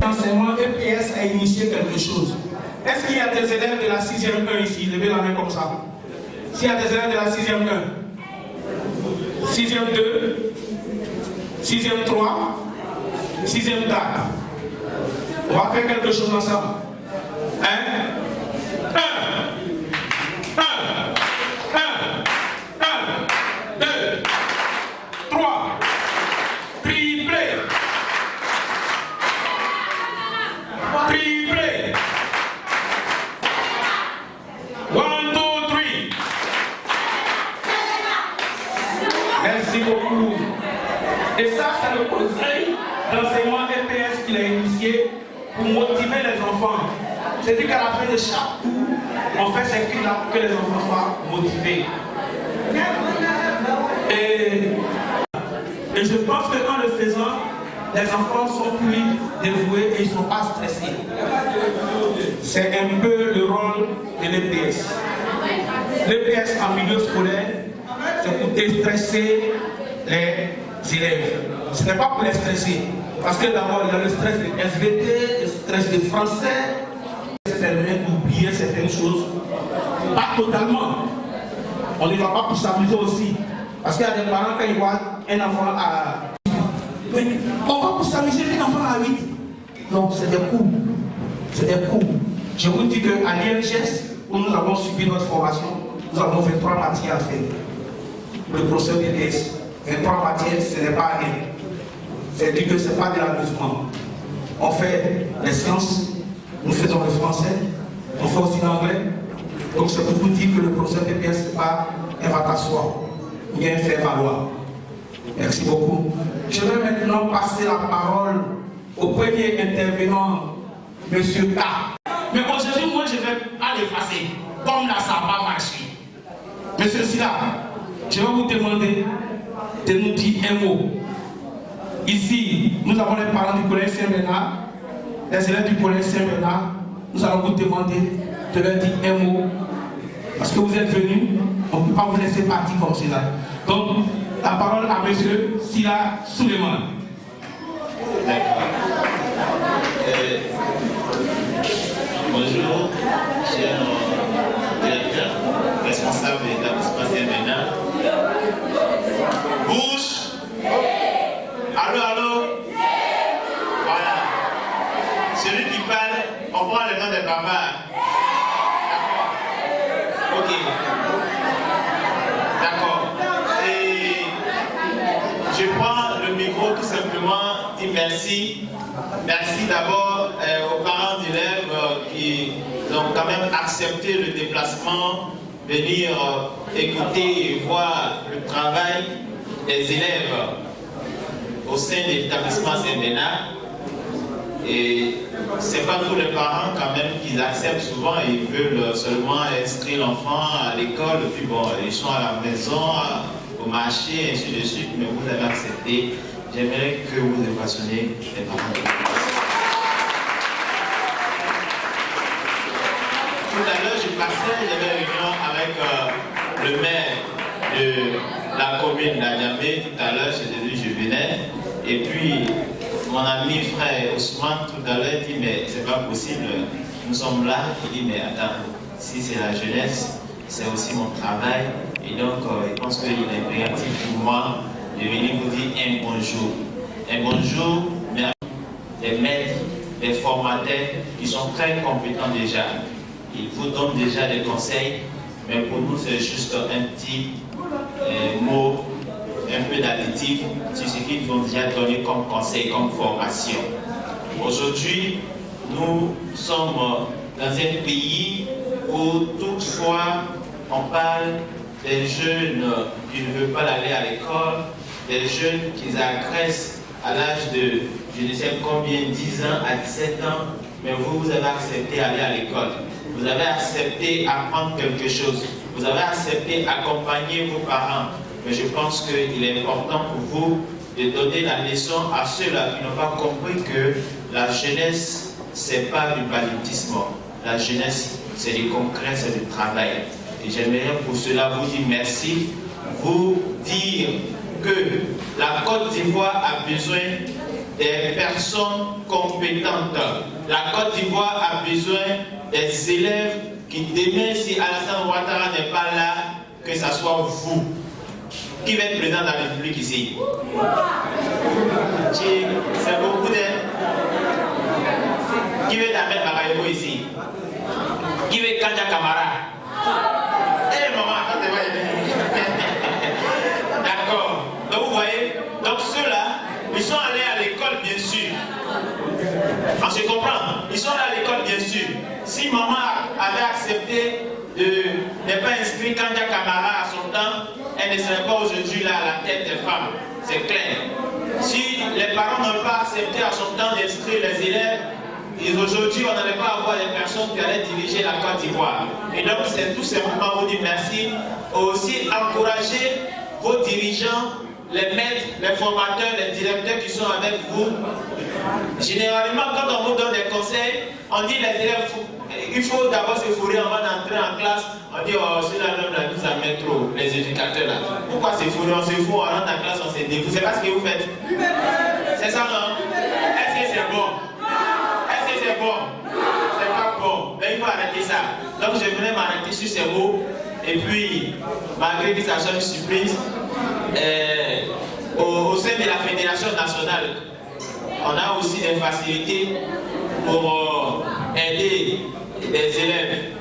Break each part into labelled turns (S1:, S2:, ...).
S1: L'enseignement EPS a initié quelque chose. Est-ce qu'il y a des élèves de la 6e 1 ici? Levez la main comme ça. S'il y a des élèves de la 6e 1, 6e 2, 6e 3, 6e 4. On va faire quelque chose ensemble. Hein? 1, 2, 3, triplé. Triplé. 1, 2, 3. Merci beaucoup. Et ça, c'est le conseil d'enseignement EPS qu'il a initié pour motiver les enfants. C'est-à-dire qu'à la fin de chaque cours, on fait ces cris-là pour que les enfants soient motivés. Et je pense que en le faisant, les enfants sont plus dévoués et ils ne sont pas stressés. C'est un peu le rôle de l'EPS. L'EPS en milieu scolaire, c'est pour déstresser les élèves. Ce n'est pas pour les stresser. Parce que d'abord, il y a le stress de SVT, le stress de français. Ça permet d'oublier certaines choses. Pas totalement. On ne va pas pour s'amuser aussi. Parce qu'il y a des parents, quand ils voient un enfant à... Mais on va pour s'amuser un enfant à 8. Non, c'est des coups. C'est des coups. Je vous dis qu'à l'INGS, où nous avons subi notre formation, nous avons 23 matières à faire. Le professeur DDS. 23 matières, ce n'est pas rien. C'est-à-dire que ce n'est pas de l'amusement. On fait les sciences, nous faisons le français, on fait aussi l'anglais. Donc c'est pour vous dire que le professeur DDS, ce n'est pas un vacasoir, bien faire valoir. Merci beaucoup. Je vais maintenant passer la parole au premier intervenant, M. K. Mais aujourd'hui, moi, je ne vais pas l'effacer, comme là, ça n'a pas marché. Monsieur Silla, je vais vous demander de nous dire un mot. Ici, nous avons les parents du collège Saint-Bernard, les élèves du collège Saint-Bernard. Nous allons vous demander de leur dire un mot. Parce que vous êtes venus, on ne peut pas vous laisser partir comme cela. Donc, la parole à M. Silla Suleiman.
S2: D'accord. Bonjour, cher directeur, responsable de l'établissement Saint-Bernard. Bouche. Allô, allô. Voilà. Celui qui parle, on prend le nom de papa. D'accord. Ok. D'accord. Et je prends le micro tout simplement, dire merci. Merci d'abord aux parents d'élèves qui ont quand même accepté le déplacement, venir écouter et voir le travail des élèves au sein de l'établissement Saint-Bernard. Et c'est pas tous les parents quand même qui acceptent souvent, ils veulent seulement inscrire l'enfant à l'école, puis bon, ils sont à la maison, au marché, ainsi de suite, mais vous avez accepté. J'aimerais que vous émotionnez les parents. Tout à l'heure, je passais, j'avais réunion avec le maire de la commune d'Adjamé. Tout à l'heure, chez lui, je venais. Et puis, mon ami frère Ousmane, tout à l'heure, dit mais c'est pas possible, nous sommes là. Il dit mais attends, si c'est la jeunesse, c'est aussi mon travail. Et donc, je pense qu'il est impératif pour moi de venir vous dire un bonjour. Un bonjour, mais des maîtres, des formateurs qui sont très compétents déjà. Ils vous donnent déjà des conseils, mais pour nous, c'est juste un petit mot, un peu d'additif sur ce qu'ils vont déjà donner comme conseil, comme formation. Aujourd'hui, nous sommes dans un pays où toutefois on parle des jeunes qui ne veulent pas aller à l'école, des jeunes qui agressent à l'âge de je ne sais combien, 10 ans à 17 ans, mais vous avez accepté d'aller à l'école. Vous avez accepté d'apprendre quelque chose. Vous avez accepté d'accompagner vos parents. Mais je pense qu'il est important pour vous de donner la leçon à ceux-là qui n'ont pas compris que la jeunesse, ce n'est pas du banditisme. La jeunesse, c'est du concret, c'est du travail. Et j'aimerais pour cela vous dire merci, vous dire que la Côte d'Ivoire a besoin des personnes compétentes. La Côte d'Ivoire a besoin des élèves qui demain, si Alassane Ouattara n'est pas là, que ce soit vous. Qui va être président de la République ici? C'est beaucoup d'aide. Qui veut Ahmed Bakayoko ici? Qui veut Kanja Kamara? Eh maman, attendez-moi. D'accord. Donc vous voyez, donc ceux-là, ils sont allés à l'école bien sûr. On se comprend. Ils sont allés à l'école bien sûr. Si maman avait accepté de ne pas inscrire Kanja Kamara à son temps, elle ne serait pas aujourd'hui là à la tête des femmes. C'est clair. Si les parents n'ont pas accepté à son temps d'inscrire les élèves, aujourd'hui on n'allait pas avoir des personnes qui allaient diriger la Côte d'Ivoire. Et donc c'est tout simplement vous dire merci. Aussi encourager vos dirigeants, les maîtres, les formateurs, les directeurs qui sont avec vous. Généralement quand on vous donne des conseils, on dit les élèves, il faut d'abord se fourrer avant d'entrer en classe. On dit, oh, ceux-là, la mise en métro, les éducateurs là. Pourquoi se fourrer? On se fout, on rentre en classe, on se dégoûte. C'est pas ce que vous faites. C'est ça, non? Est-ce que c'est bon? Est-ce que c'est bon? C'est pas bon. Mais il faut arrêter ça. Donc je voulais m'arrêter sur ces mots. Et puis, malgré que ça soit une surprise, au sein de la Fédération nationale, on a aussi des facilités pour aider les élèves.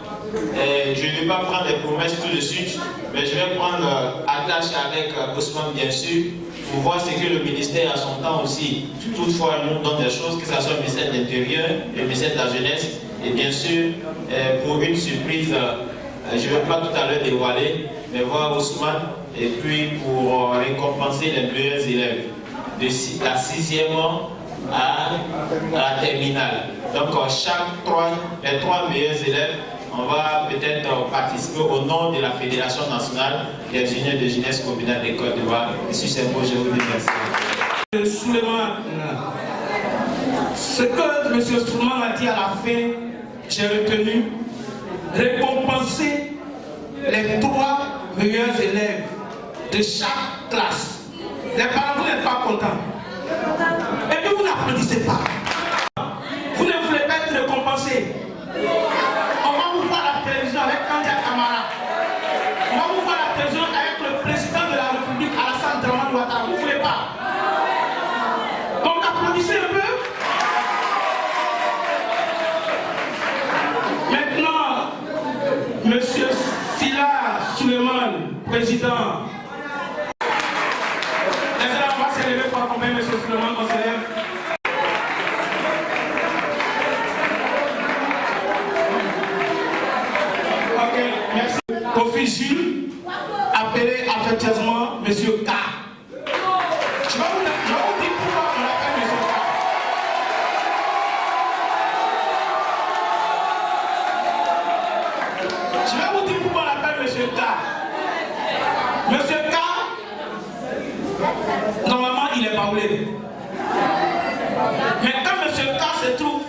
S2: Je ne vais pas prendre des promesses tout de suite, mais je vais prendre attache avec Ousmane bien sûr, pour voir ce que le ministère à son temps aussi, toutefois nous donne des choses, que ce soit le ministère de l'Intérieur, le ministère de la Jeunesse, et bien sûr, pour une surprise, je ne vais pas tout à l'heure dévoiler, mais voir Ousmane, et puis pour récompenser les meilleurs élèves de la 6e à la terminale. Donc les 3 meilleurs élèves, on va peut-être participer au nom de la Fédération nationale des unions de jeunesse communale de Côte d'Ivoire. Sur ces mots, je vous remercie.
S1: Ce que M. Souleymane a dit à la fin, j'ai retenu, récompenser les 3 meilleurs élèves de chaque classe. Les parents, vous n'êtes pas contents. Et puis vous n'applaudissez pas. Vous ne voulez pas être récompensé. On va vous voir à la télévision avec Kanja Kamara. On va vous voir à la télévision avec le président de la République, Alassane Ouattara. Vous ne voulez pas. Donc applaudissez un peu. Maintenant, Monsieur Sila Souleymane, président. On va s'élever pour accompagner M. Souleymane, on s'élève. Ok, merci. Kofi Jules, appelez affectueusement M. K. Je vais vous dire pourquoi on l'appelle M. K. Je vais vous dire pourquoi on l'appelle M. K. M. K, normalement, il est baoulé. Mais quand M. K se trouve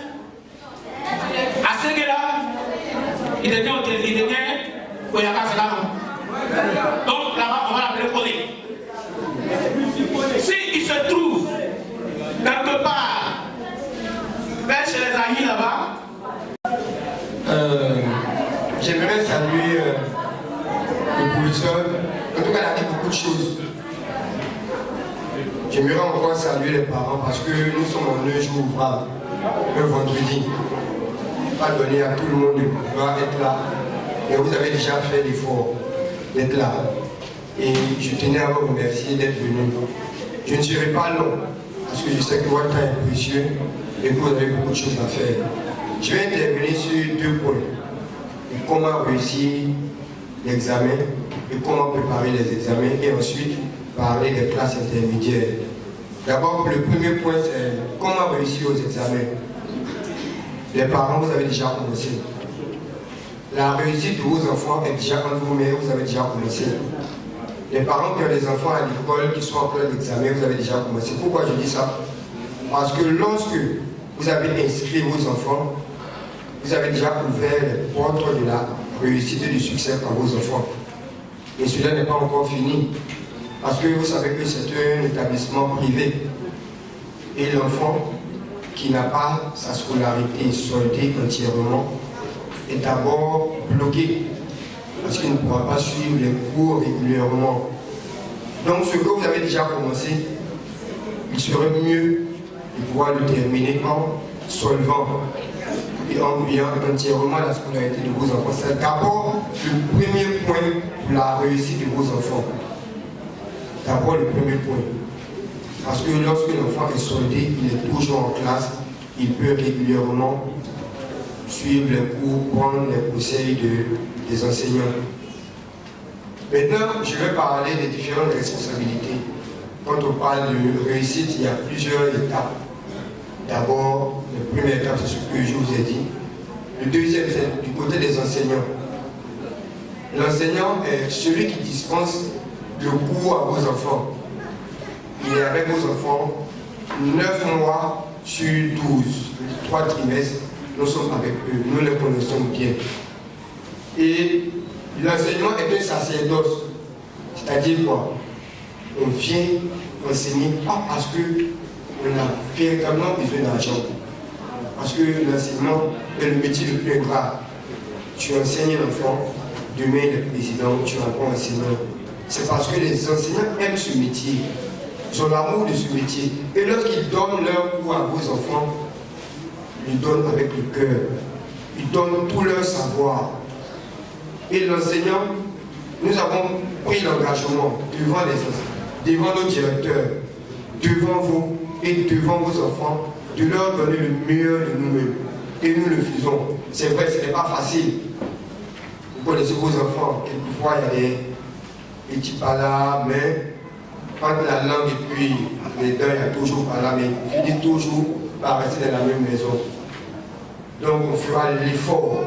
S1: à Séguéla, il devient Oyakasela. Donc là-bas, on va l'appeler Kolé. S'il se trouve quelque part vers chez les amis là-bas,
S3: j'aimerais saluer le professeur. En tout cas, il a dit beaucoup de choses. J'aimerais encore saluer les parents parce que nous sommes en un jour ouvrable, un vendredi. Pas donné à tout le monde de pouvoir être là. Et vous avez déjà fait l'effort d'être là. Et je tenais à vous remercier d'être venu. Je ne serai pas long parce que je sais que votre temps est précieux et que vous avez beaucoup de choses à faire. Je vais intervenir sur 2 points. Comment réussir l'examen et comment préparer les examens, et ensuite parler des classes intermédiaires. D'abord, le premier point, c'est comment réussir aux examens. Les parents, vous avez déjà commencé. La réussite de vos enfants est déjà entre vos mains, vous avez déjà commencé. Les parents qui ont des enfants à l'école qui sont en plein d'examen, vous avez déjà commencé. Pourquoi je dis ça? Parce que lorsque vous avez inscrit vos enfants, vous avez déjà ouvert les portes de la réussite et du succès pour vos enfants. Et cela n'est pas encore fini. Parce que vous savez que c'est un établissement privé. Et l'enfant qui n'a pas sa scolarité soldée entièrement est d'abord bloqué. Parce qu'il ne pourra pas suivre les cours régulièrement. Donc ce que vous avez déjà commencé, il serait mieux de pouvoir le terminer en solvant et en oubliant entièrement la scolarité de vos enfants. C'est d'abord le premier point pour la réussite de vos enfants. D'abord le premier point. Parce que lorsque l'enfant est soldé, il est toujours en classe, il peut régulièrement suivre les cours, prendre les conseils des enseignants. Maintenant, je vais parler des différentes responsabilités. Quand on parle de réussite, il y a plusieurs étapes. D'abord, la première étape, c'est ce que je vous ai dit. Le deuxième, c'est du côté des enseignants. L'enseignant est celui qui dispense le cours à vos enfants. Il est avec vos enfants 9 mois sur 12, 3 trimestres. Nous sommes avec eux, nous les connaissons bien. Et l'enseignement est un sacerdoce. C'est-à-dire quoi? On vient enseigner pas parce qu'on a véritablement besoin d'argent. Parce que l'enseignement est le métier le plus grave. Tu enseignes l'enfant, demain le président, tu vas pas enseigner. C'est parce que les enseignants aiment ce métier. Ils ont l'amour de ce métier. Et lorsqu'ils donnent leur cours à vos enfants, ils donnent avec le cœur. Ils donnent tout leur savoir. Et l'enseignant, nous avons pris l'engagement devant les enseignants, devant nos directeurs, devant vous et devant vos enfants, de leur donner le meilleur de nous-mêmes. Et nous le faisons. C'est vrai, ce n'est pas facile. Vous connaissez vos enfants. Quelquefois, il y a des petits palabres, mais entre la langue et puis les dents, il y a toujours palabres, mais il finit toujours par rester dans la même maison. Donc, on fera l'effort.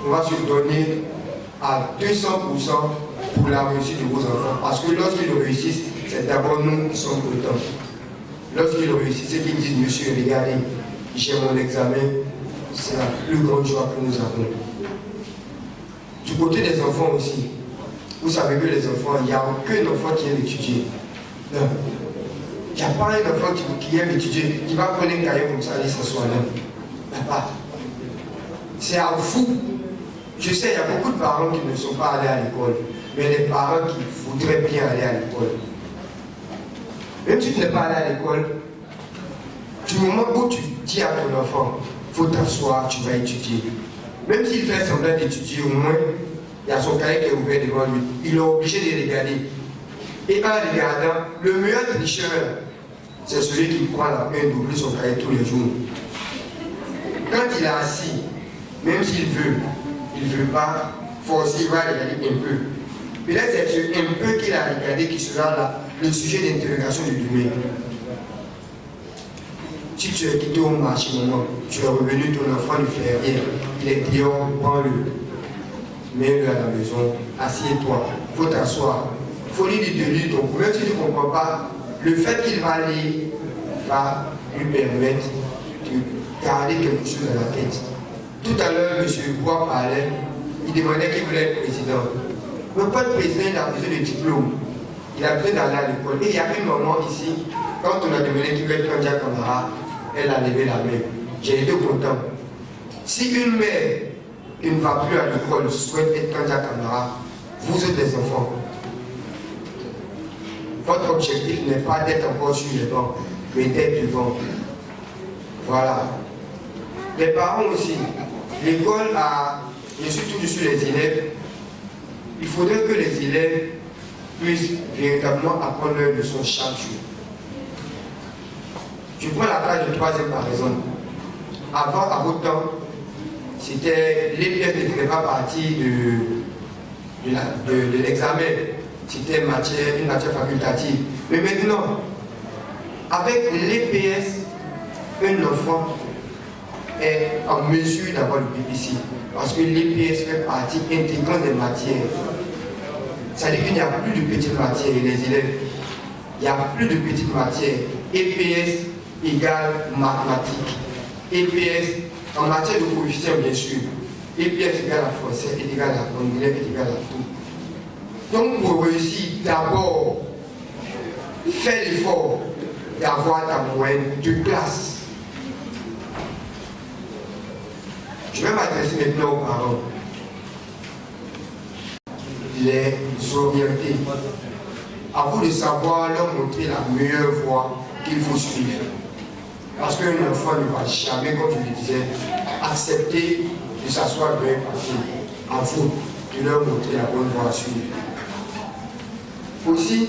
S3: On va se donner à 200% pour la réussite de vos enfants. Parce que lorsqu'ils réussissent, c'est d'abord nous qui sommes contents. Lorsqu'ils réussissent, c'est qu'ils disent, monsieur, regardez, j'ai mon examen, c'est la plus grande joie que nous avons. Du côté des enfants aussi, vous savez que les enfants, il n'y a aucun enfant qui aime étudier. Non. Il n'y a pas un enfant qui aime étudier, qui va prendre un cahier comme ça et s'asseoir là. Il n'y a pas. C'est à vous. Je sais, il y a beaucoup de parents qui ne sont pas allés à l'école, mais les parents qui voudraient bien aller à l'école. Même si tu n'es pas allé à l'école, du moment où tu dis à ton enfant, il faut t'asseoir, tu vas étudier. Même s'il fait semblant d'étudier, au moins, il y a son cahier qui est ouvert devant lui. Il est obligé de regarder. Et en regardant, le meilleur tricheur, c'est celui qui prend la peine d'ouvrir son cahier tous les jours. Quand il est assis, même s'il veut, il ne veut pas forcer, il va regarder un peu. Peut-être c'est ce un peu qu'il a regardé qui sera là, le sujet d'interrogation du demain. Si tu es quitté au marché, maman, tu es revenu, ton enfant ne fait rien, il est dehors, prends-le. Mets-le à la maison, assieds-toi, il faut t'asseoir. Il faut lui dire de lire ton cours. Même si tu ne comprends pas, le fait qu'il va lire va lui permettre de garder quelque chose dans la tête. Tout à l'heure, M. Bois parlait, il demandait qui voulait être président. Mais pas de président, il a besoin de diplôme. Il a besoin d'aller à l'école. Et il y a une maman ici, quand on a demandé qui veut être candidat camarade, elle a levé la main. J'ai été content. Si une mère qui ne va plus à l'école souhaite être candidat camarade, vous êtes des enfants. Votre objectif n'est pas d'être encore sur les bancs, mais d'être devant. Voilà. Les parents aussi. L'école a, je suis toujours sur les élèves. Il faudrait que les élèves puissent véritablement apprendre leurs leçons chaque jour. Je prends la classe de 3e par exemple. Avant, à votre temps, les pièces ne faisaient pas partie de l'examen. C'était une matière facultative. Mais maintenant, avec l'EPS, un enfant est en mesure d'avoir le BPC. Parce que l'EPS fait partie intégrante des matières. Ça veut dire qu'il n'y a plus de petites matières, les élèves. Il n'y a plus de petites matières. EPS égale mathématiques. EPS en matière de coefficient, bien sûr. EPS égale à français, égale à anglais, égale à tout. Donc pour réussir, d'abord, fais l'effort d'avoir ta moyenne de classe. Je vais m'adresser maintenant aux parents. Les orienter. À vous de savoir leur montrer la meilleure voie qu'il faut suivre. Parce qu'un enfant ne va jamais, comme je le disais, accepter de s'asseoir devant un papier. À vous de leur montrer la bonne voie à suivre. Aussi,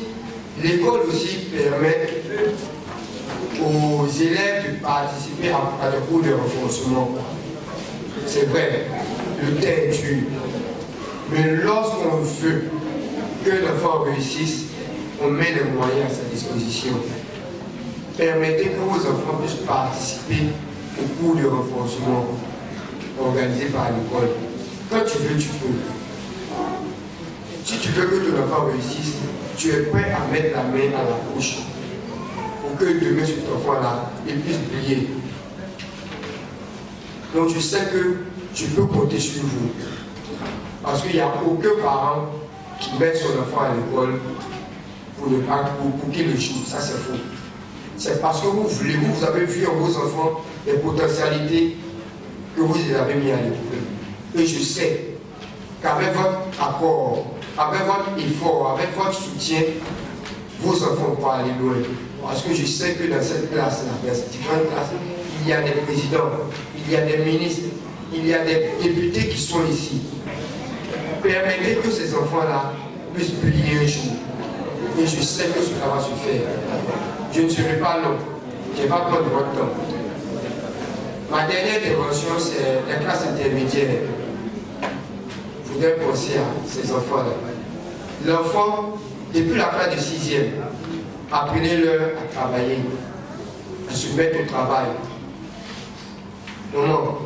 S3: l'école aussi permet aux élèves de participer à des cours de renforcement. C'est vrai, le temps est dur. Mais lorsqu'on veut que l'enfant réussisse, on met les moyens à sa disposition. Permettez que vos enfants puissent participer au cours de renforcement organisé par l'école. Quand tu veux, tu peux. Si tu veux que ton enfant réussisse, tu es prêt à mettre la main à la bouche pour que demain cet enfant-là, il puisse briller. Donc je sais que je peux compter sur vous. Parce qu'il n'y a aucun parent qui met son enfant à l'école pour qu'il échoue. Ça c'est faux. C'est parce que vous voulez, vous avez vu en vos enfants les potentialités que vous avez mis à l'école. Et je sais qu'avec votre apport, avec votre effort, avec votre soutien, vos enfants vont aller loin. Parce que je sais que dans cette classe-là, dans cette différente classe, il y a des présidents, il y a des ministres, il y a des députés qui sont ici. Permettez que ces enfants-là puissent briller un jour. Et je sais que cela va se faire. Je ne serai pas long. Je ne vais pas prendre votre temps. Ma dernière intervention, c'est la classe intermédiaire. Je voudrais penser à ces enfants-là. L'enfant, depuis la classe de 6e, apprenez-leur à travailler, à se mettre au travail. Maman,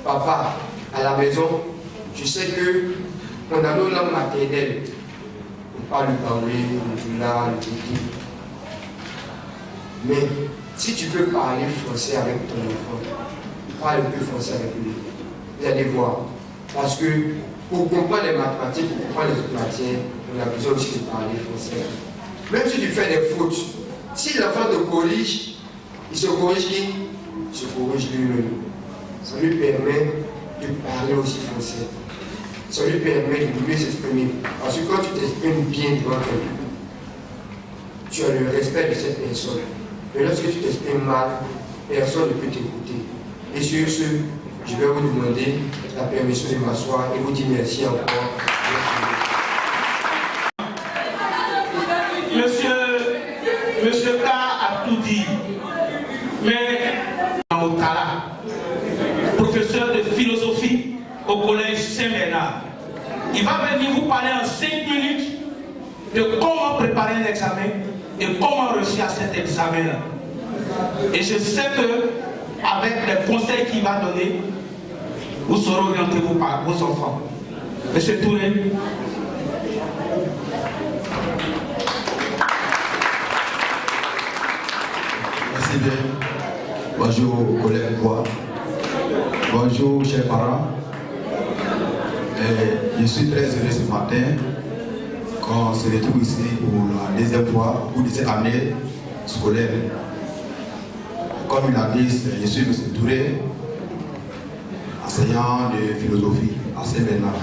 S3: papa, à la maison, je sais qu'on a nos langues maternelles. On parle le parler, le joula, le petit. Mais si tu peux parler français avec ton enfant, parle un peu français avec lui. Vous allez voir. Parce que pour comprendre les mathématiques, pour comprendre les autres matières, on a besoin aussi de parler français. Même si tu fais des fautes, si l'enfant te corrige, il se corrige qui? Il se corrige lui-même. Ça lui permet de parler aussi français. Ça lui permet de mieux s'exprimer. Parce que quand tu t'exprimes bien devant quelqu'un, tu as le respect de cette personne. Mais lorsque tu t'exprimes mal, personne ne peut t'écouter. Et sur ce, je vais vous demander la permission de m'asseoir et vous dire merci encore.
S1: Monsieur K a tout dit. Mais Motala, professeur de philosophie au collège Saint-Bernard, il va venir vous parler en 5 minutes de comment préparer un examen et comment réussir à cet examen-là. Et je sais que avec les conseils qu'il va donner, vous saurez orienter vos enfants. Monsieur Touré.
S4: Merci bien. Bonjour aux collègues. Bonjour chers parents. Je suis très heureux ce matin qu'on se retrouve ici pour la deuxième fois pour cette année scolaire. Comme il a dit, je suis M. Touré, enseignant de philosophie à Saint-Bernard.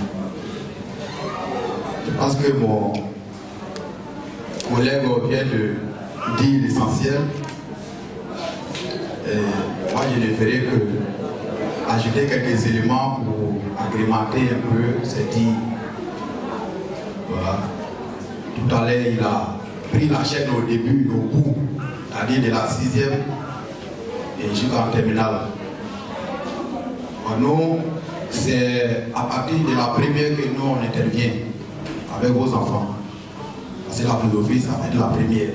S4: Je pense que mon collègue vient de dire l'essentiel. Moi, je ne ferai que ajouter quelques éléments pour agrémenter un peu ce dit. Voilà. Tout à l'heure, il a pris la chaîne au début, au bout, c'est-à-dire de la 6e et jusqu'en terminale. Nous, c'est à partir de la première que nous on intervient avec vos enfants. C'est la philosophie, ça va être la première.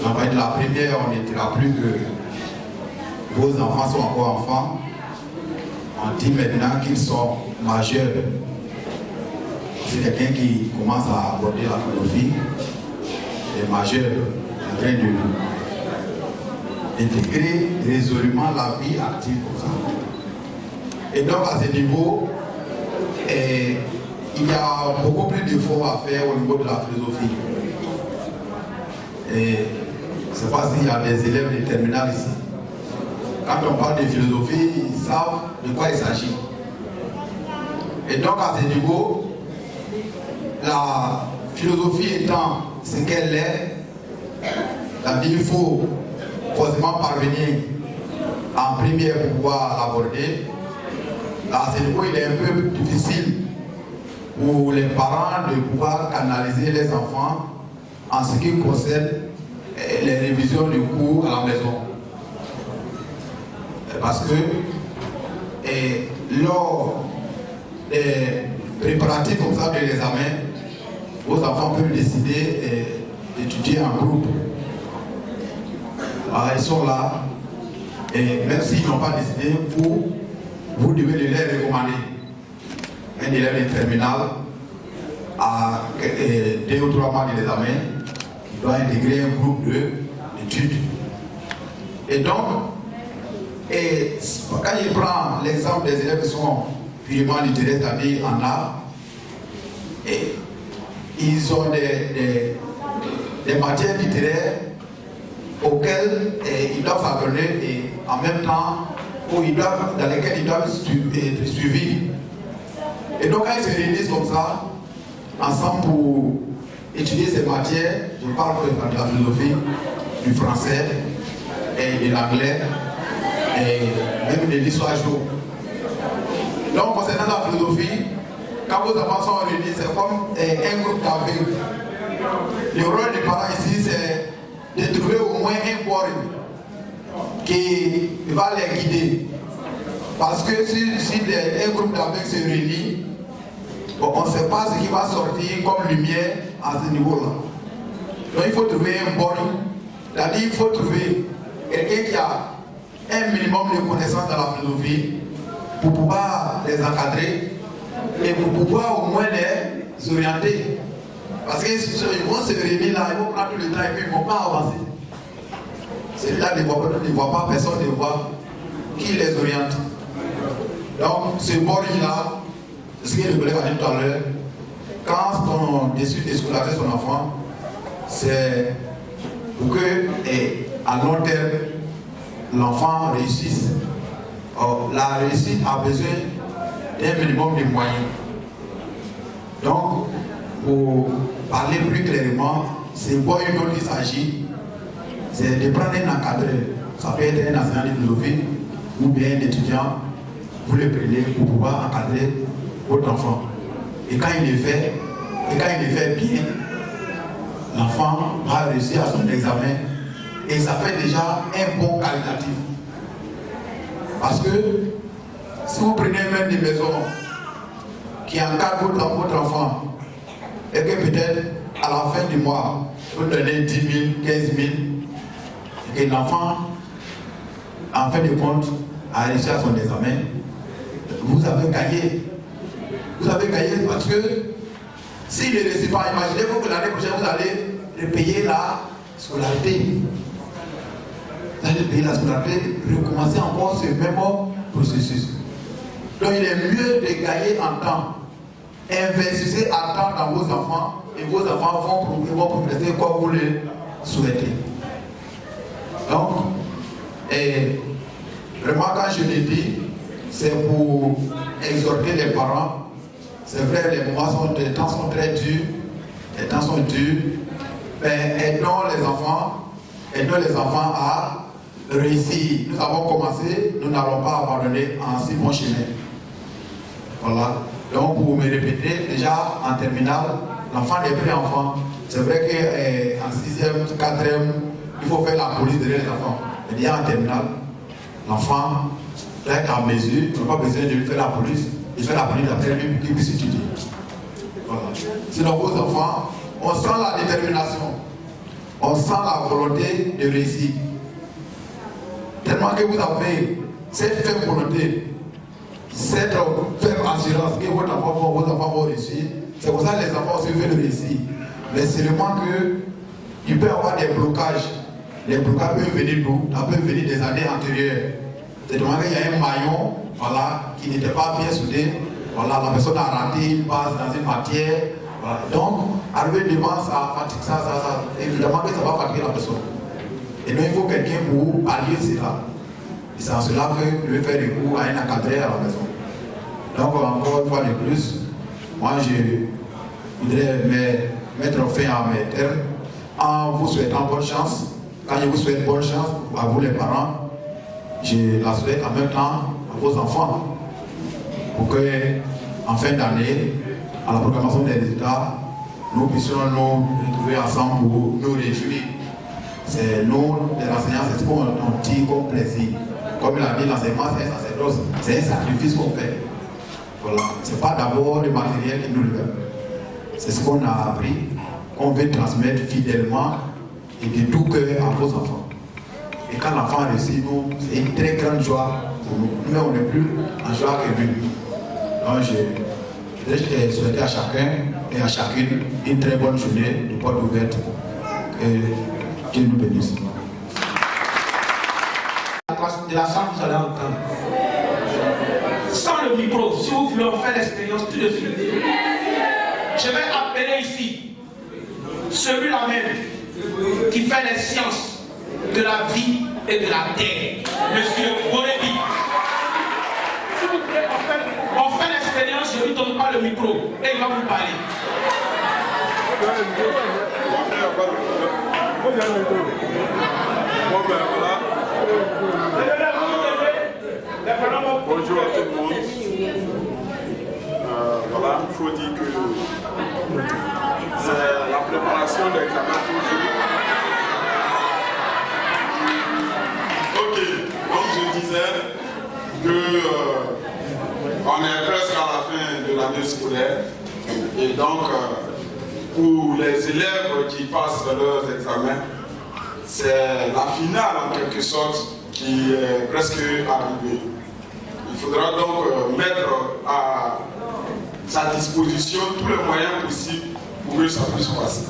S4: Ça va être la première, on ne dira plus que vos enfants sont encore enfants. On dit maintenant qu'ils sont majeurs. C'est quelqu'un qui commence à aborder la philosophie. Les majeurs en train d'intégrer résolument la vie active comme ça. Et donc à ce niveau, il y a beaucoup plus d'efforts à faire au niveau de la philosophie. Et je ne sais pas s'il y a des élèves de terminale ici. Quand on parle de philosophie, ils savent de quoi il s'agit. Et donc à ce niveau, la philosophie étant ce qu'elle est, il faut forcément parvenir en première pour pouvoir l'aborder. À ce niveau, il est un peu difficile pour les parents de pouvoir canaliser les enfants en ce qui concerne les révisions du cours à la maison. Parce que lors des préparatifs comme ça de l'examen, vos enfants peuvent décider d'étudier en groupe. Alors, ils sont là, et même s'ils n'ont pas décidé, vous devez les recommander. Un élève de terminale à 2 ou 3 mois de l'examen, il doit intégrer un groupe d'études. Et donc, quand il prend l'exemple des élèves qui sont purement littéraires, c'est-à-dire en art, ils ont des matières littéraires auxquelles ils doivent s'adonner et en même temps dans lesquelles ils doivent être suivis. Et donc quand ils se réunissent comme ça, ensemble pour étudier ces matières, je parle de la philosophie, du français et de l'anglais et même de l'histoire géo. Donc concernant la philosophie, quand vos enfants sont réunis, c'est comme un groupe d'aveux. Le rôle des parents ici, c'est de trouver au moins un quorum qui va les guider. Parce que si un groupe d'aveux se réunit, on ne sait pas ce qui va sortir comme lumière à ce niveau-là. Donc il faut trouver un quorum, c'est-à-dire il faut trouver quelqu'un qui a un minimum de connaissances dans la philosophie pour pouvoir les encadrer et pour pouvoir au moins les orienter. Parce qu'ils vont se réunir là, ils vont prendre tout le temps et puis ils ne vont pas avancer. Celui-là ne voit pas, personne ne voit qui les oriente. Donc ce boring-là, c'est ce que le collègue a dit tout à l'heure, quand on décide de scolariser son enfant, c'est pour que, à long terme, l'enfant réussisse. Or, la réussite a besoin d'un minimum de moyens. Donc, pour parler plus clairement, c'est quoi une dont il s'agit, c'est de prendre un encadreur. Ça peut être un enseignant de philosophie ou bien un étudiant. Vous le prenez pour pouvoir encadrer votre enfant. Et quand il le fait bien, l'enfant va réussir à son examen et ça fait déjà un bon qualitatif. Parce que si vous prenez même des maisons qui encadrent votre enfant et que peut-être à la fin du mois, vous donnez 10 000, 15 000 et l'enfant, en fin de compte, a réussi à son examen, vous avez gagné. Vous avez gagné parce que s'il ne réussit pas, imaginez-vous que l'année prochaine, vous allez repayer la scolarité. Vous allez payer la scolarité, recommencer encore ce même processus. Donc il est mieux de gagner en temps. Investissez en temps dans vos enfants et vos enfants vont progresser comme vous le souhaitez. Donc, vraiment quand je le dis, c'est pour exhorter les parents. C'est vrai, les temps sont très durs, mais aidons les enfants à réussir. Nous avons commencé, nous n'allons pas abandonner en si bon chemin. Voilà. Donc pour me répéter, déjà en terminale, l'enfant n'est plus enfant. C'est vrai qu'en 6e, 4e, il faut faire la police derrière les enfants. Mais déjà en terminale, l'enfant là, à mesure, on n'a pas besoin de lui faire la police. Il fait la police après lui qui puisse étudier. Voilà. Sinon, vos enfants, on sent la détermination, on sent la volonté de réussir. Tellement que vous avez cette ferme volonté, cette ferme assurance que vos enfants vont réussir. C'est pour ça que les enfants aussi veulent réussir. Mais seulement qu'il peut y avoir des blocages. Les blocages peuvent venir d'où? Ça peut venir des années antérieures. C'est vraiment qu'il y a un maillon, voilà, qui n'était pas bien soudé. Voilà, la personne a raté une base dans une matière. Voilà. Donc, arriver devant ça fatigue, évidemment que ça va fatiguer la personne. Et donc, il faut quelqu'un pour pallier cela. Et c'est en cela que je vais faire des cours à un encadré à la maison. Donc, encore une fois de plus, moi, je voudrais mettre fin à mes termes en vous souhaitant bonne chance. Quand je vous souhaite bonne chance à vous les parents, je la souhaite en même temps à vos enfants pour que, en fin d'année, à la proclamation des résultats, nous puissions nous retrouver ensemble pour nous réjouir. C'est nous, les enseignants, c'est ce qu'on tire comme plaisir. Comme il a dit, l'enseignement, c'est un sacerdoce, c'est un sacrifice qu'on fait. Voilà. Ce n'est pas d'abord le matériel qui nous le donne. C'est ce qu'on a appris, qu'on veut transmettre fidèlement et de tout cœur à vos enfants. Et quand l'enfant réussit, nous, c'est une très grande joie pour nous. Nous, on n'est plus en joie que lui. Donc, je souhaite à chacun et à chacune une très bonne journée de porte ouverte. Et qu'il nous bénisse.
S1: De la salle, vous allez entendre. Sans le micro, si vous voulez en faire l'expérience tout de suite, je vais appeler ici celui-là même qui fait les sciences de la vie et de la terre, Monsieur Borébi. Si vous voulez, on fait l'expérience, je ne lui donne pas le micro et il va vous parler.
S5: Bonjour à tout le monde. Voilà, il faut dire que c'est la préparation de l'examen aujourd'hui. Ok, donc je disais que on est presque à la fin de l'année scolaire et donc pour les élèves qui passent leurs examens, c'est la finale en quelque sorte qui est presque arrivée. Il faudra donc mettre à sa disposition tous les moyens possibles pour que ça puisse passer.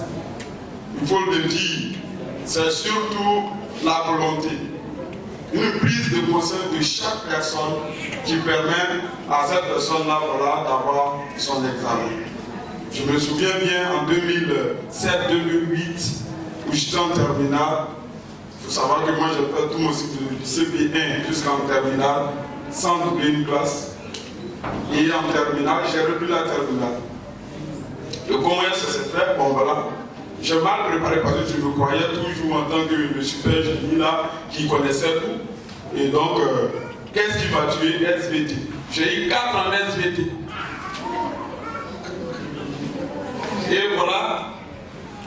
S5: Il faut le dire, c'est surtout la volonté, une prise de conscience de chaque personne qui permet à cette personne-là d'avoir son examen. Je me souviens bien en 2007-2008 où j'étais en terminale. Il faut savoir que moi j'ai fait tout mon cycle de CP1 jusqu'en terminale sans doubler une classe. Et en terminale, j'ai repris la terminale. Et comment ça s'est fait? Bon voilà, j'ai mal préparé parce que je me croyais toujours en tant que le super génie là qui connaissait tout. Et donc, qu'est-ce qui m'a tué? SVT. J'ai eu 4 en SVT. Et voilà,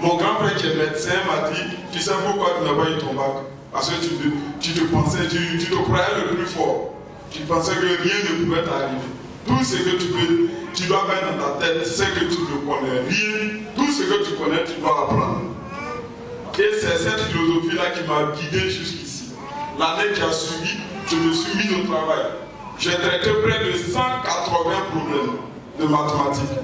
S5: mon grand-père qui est médecin m'a dit, tu sais pourquoi tu n'as pas eu ton bac? Parce que tu te pensais, tu te croyais le plus fort. Tu pensais que rien ne pouvait t'arriver. Tout ce que tu dois mettre dans ta tête, c'est que tu ne connais rien. Tout ce que tu connais, tu dois apprendre. Et c'est cette philosophie-là qui m'a guidé jusqu'ici. L'année qui a suivi, je me suis mis au travail. J'ai traité près de 180 problèmes de mathématiques.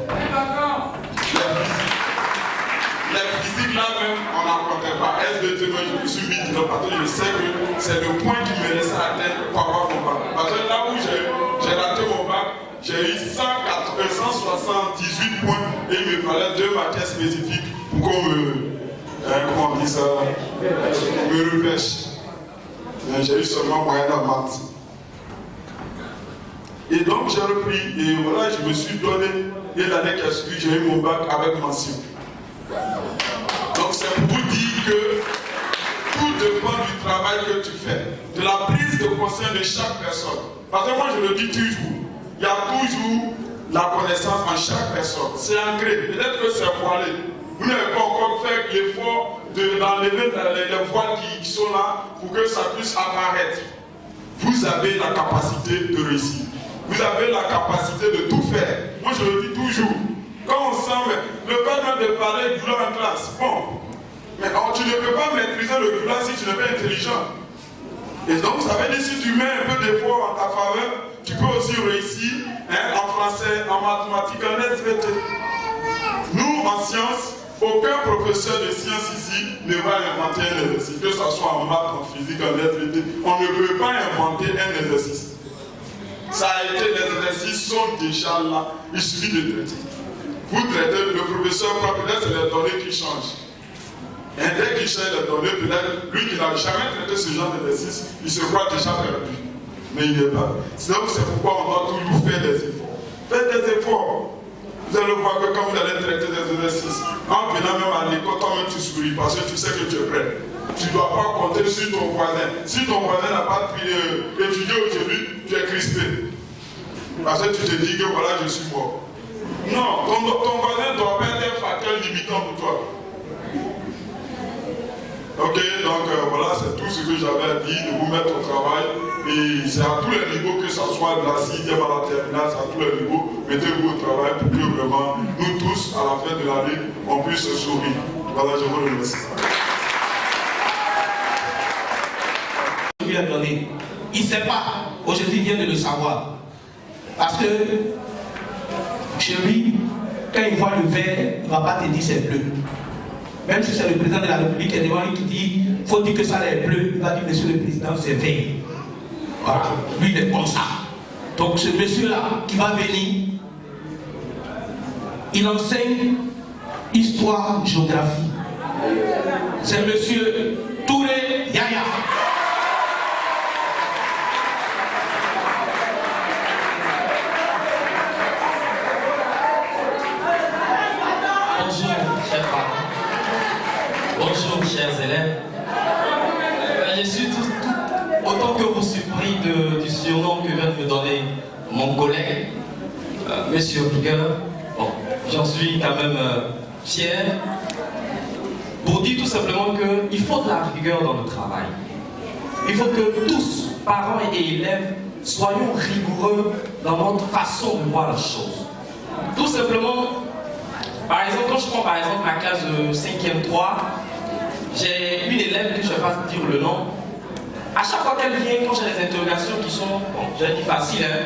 S5: Les physiques là même, on n'en comptait pas. SVT, moi je me suis mis parce que je sais que c'est le point qui me laissait à terre pour avoir mon bac. Parce que là où j'ai raté mon bac, j'ai eu 178 points et il me fallait 2 matières spécifiques pour qu'on me, me repêche. J'ai eu seulement moyen en maths. Et donc j'ai repris et voilà, je me suis donné. Et l'année qui a suivi, j'ai eu mon bac avec mention. Donc c'est pour vous dire que tout dépend du travail que tu fais, de la prise de conscience de chaque personne. Parce que moi je le dis toujours, il y a toujours la connaissance en chaque personne. C'est ancré, peut-être que c'est voilé. Vous n'avez pas encore fait l'effort d'enlever les voiles qui sont là pour que ça puisse apparaître. vous avez la capacité de réussir. Vous avez la capacité de tout faire. Moi, je le dis toujours. Quand on sent le fait même de parler du en classe, bon, mais tu ne peux pas maîtriser le gula si tu n'es pas intelligent. Et donc, ça veut dire si tu mets un peu d'effort en ta faveur, tu peux aussi réussir en français, en mathématiques, en SVT. Nous, en sciences, aucun professeur de sciences ici ne va inventer un exercice, que ce soit en maths, en physique, en SVT. On ne peut pas inventer un exercice. Ça a été, les exercices sont déjà là, il suffit de traiter. Vous traitez, le professeur, peut-être c'est les données qui changent. Et dès qu'il change les données, peut-être lui qui n'a jamais traité ce genre d'exercice, il se croit déjà perdu. Mais il n'est pas. Donc c'est pourquoi on doit toujours faire des efforts. Faites des efforts. Vous allez voir que quand vous allez traiter des exercices, en venant même à l'école, toi-même tu souris parce que tu sais que tu es prêt. Tu ne dois pas compter sur ton voisin. Si ton voisin n'a pas étudié aujourd'hui, tu es crispé. Parce que tu te dis que voilà, je suis mort. Non, ton voisin ne doit pas être un facteur limitant pour toi. Ok, donc voilà, c'est tout ce que j'avais à dire, de vous mettre au travail. Et c'est à tous les niveaux, que ce soit de la 6e à la terminale, c'est à tous les niveaux. Mettez-vous au travail pour que vraiment, nous tous, à la fin de l'année, on puisse sourire. Voilà, je vous remercie.
S1: Lui a donné. Il ne sait pas. Aujourd'hui, il vient de le savoir. Parce que chez lui, quand il voit le vert, il ne va pas te dire c'est bleu. Même si c'est le président de la République qui est devant lui qui dit il faut dire que ça est bleu, il va dire monsieur le président c'est vert. Voilà. Lui il est comme ça. Donc ce monsieur-là qui va venir, il enseigne histoire, géographie. C'est monsieur Touré Yaya.
S6: Bonjour chers élèves, je suis autant que vous surpris du surnom que vient de me donner mon collègue, Monsieur Rigueur. Bon, j'en suis quand même fier pour dire tout simplement qu'il faut de la rigueur dans le travail. Il faut que tous, parents et élèves, soyons rigoureux dans notre façon de voir la chose. Tout simplement, par exemple, quand je prends par exemple ma classe de 5e 3, j'ai une élève, je ne vais pas dire le nom. À chaque fois qu'elle vient, quand j'ai des interrogations qui sont, bon, j'ai dit faciles, hein,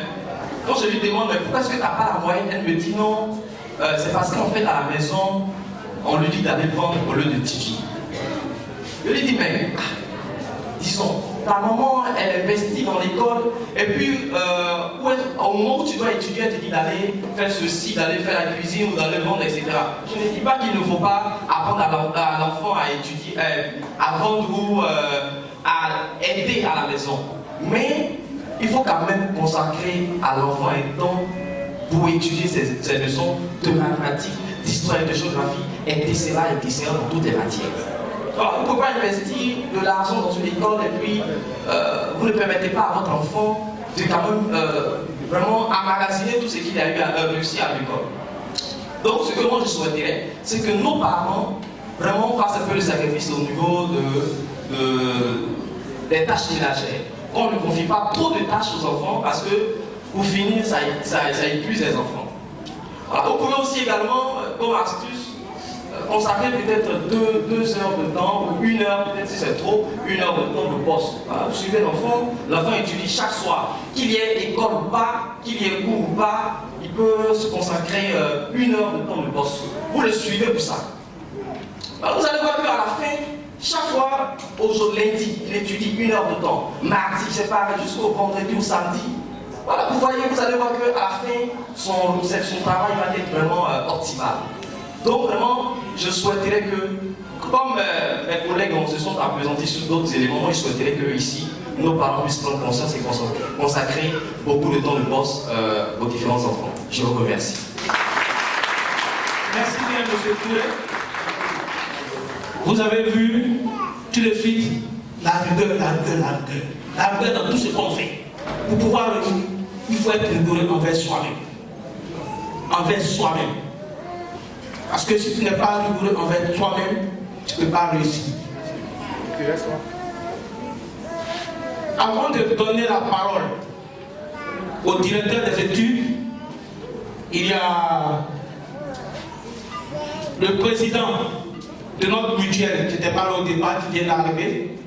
S6: quand je lui demande mais pourquoi est-ce que tu n'as pas la moyenne, elle me dit non, c'est parce qu'en fait à la maison, on lui dit d'aller vendre au lieu d'étudier. Je lui dis mais, disons, ta maman, elle investit dans l'école, et puis au moment où tu dois étudier, elle te dit d'aller faire ceci, d'aller faire la cuisine ou d'aller vendre, etc. Je ne dis pas qu'il ne faut pas apprendre à l'enfant à étudier, à vendre ou à aider à la maison. Mais il faut quand même consacrer à l'enfant un temps pour étudier ses leçons de mathématiques, d'histoire et de géographie, etc. dans toutes les matières. Alors, vous ne pouvez pas investir de l'argent dans une école et puis vous ne permettez pas à votre enfant de quand même vraiment emmagasiner tout ce qu'il a eu à réussir à l'école. Donc ce que moi je souhaiterais, c'est que nos parents vraiment fassent un peu le sacrifice au niveau des tâches ménagères. Qu'on ne confie pas trop de tâches aux enfants parce que pour finir ça épuise les enfants. Alors, vous pouvez aussi également, comme astuce, consacrer peut-être 2 heures de temps ou 1 heure, peut-être si c'est trop, 1 heure de temps de poste. Voilà, vous suivez l'enfant étudie chaque soir. Qu'il y ait école ou pas, qu'il y ait cours ou pas, il peut se consacrer 1 heure de temps de poste. Vous le suivez pour ça. Alors, vous allez voir qu'à la fin, chaque fois, aujourd'hui, lundi, il étudie 1 heure de temps. Mardi, c'est pareil, jusqu'au vendredi ou samedi. Voilà, vous voyez, vous allez voir qu'à la fin, son travail va être vraiment optimal. Donc vraiment, je souhaiterais que, comme mes collègues se sont appesantis sur d'autres éléments, moi je souhaiterais que ici, nos parents puissent prendre conscience et consacrer beaucoup de temps de poste aux différents enfants. Je vous remercie.
S1: Merci bien, M. Touré. Vous avez vu tout de suite la rigueur dans tout ce qu'on fait. Pour pouvoir réussir, il faut être rigoureux envers soi-même. Envers soi-même. Parce que si tu n'es pas rigoureux envers toi-même, tu ne peux pas réussir. Avant de donner la parole au directeur des études, il y a le président de notre mutuelle qui n'était pas là au départ, qui vient d'arriver,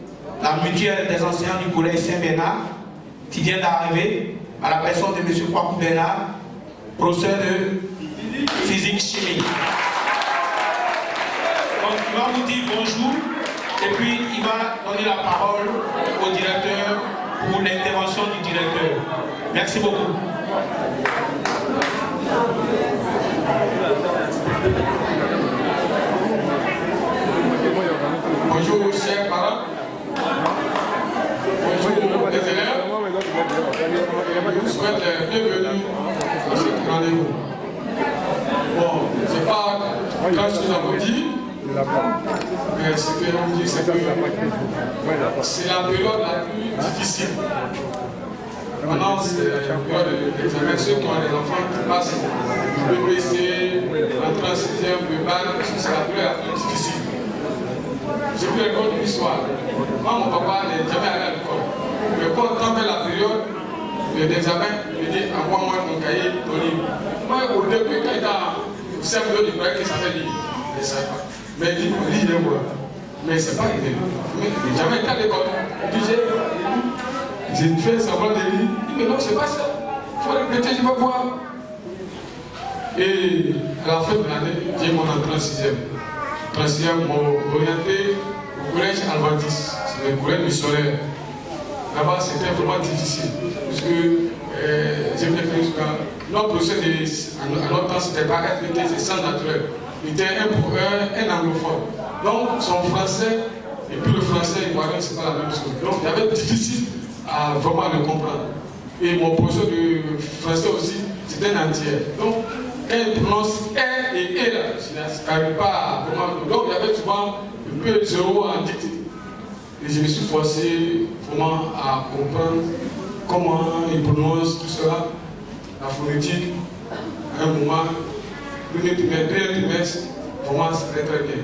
S1: la mutuelle des enseignants du collège Saint-Bernard, qui vient d'arriver, à la personne de M. Kwaku Bernard, professeur de physique-chimie. Donc il va vous dire bonjour et puis il va donner la parole au directeur pour l'intervention du directeur. Merci beaucoup.
S7: Bonjour chers parents, bonjour les élèves, je vous souhaite la bienvenue à ce rendez-vous. Bon, je n'ai pas grand-chose à vous dire, mais ce que je vais vous dire, c'est que c'est la période la plus difficile. Maintenant, c'est la période d'examen. Ceux qui ont des enfants qui passent le BPC, l'entrée en 6e, le bac, c'est la période la plus difficile. J'ai vu l'école de l'histoire. Moi, mon papa n'est jamais allé à l'école. Mais quand on fait la période d'examen, il me dit envoie-moi mon cahier, ton livre. Moi, au début, quand il était en CM2, il croyait que ça fait lire. Je ne savais pas. Mais il dit lis de moi. Mais ce n'est pas idée. Mais il n'a jamais été à l'école. Il dit j'ai fait semblant de lire. Il dit mais non, c'est pas ça. Il faut répéter, je vais voir. Et à la fin de l'année, j'ai mon entrée en 6e. Troisième, m'ont orienté au collège Alvantis, c'est le collège missionnaire. Là-bas, c'était vraiment difficile, puisque j'ai bien fait jusqu'à. Notre procès à notre temps, c'était pas SVT, c'est sciences naturelles. Il était un anglophone. Donc, son français, et puis le français ivoirien, c'est pas la même chose. Donc, il y avait difficile à vraiment le comprendre. Et mon professeur de français aussi, c'était un entier. Donc, quand il prononce R et E là, je n'arrive pas à vraiment. Donc il y avait souvent un peu de zéro en dictée. Et je me suis forcé vraiment à comprendre comment il prononce tout cela, la phonétique. À un moment, premier trimestre, deuxième trimestre, vraiment ça allait très bien.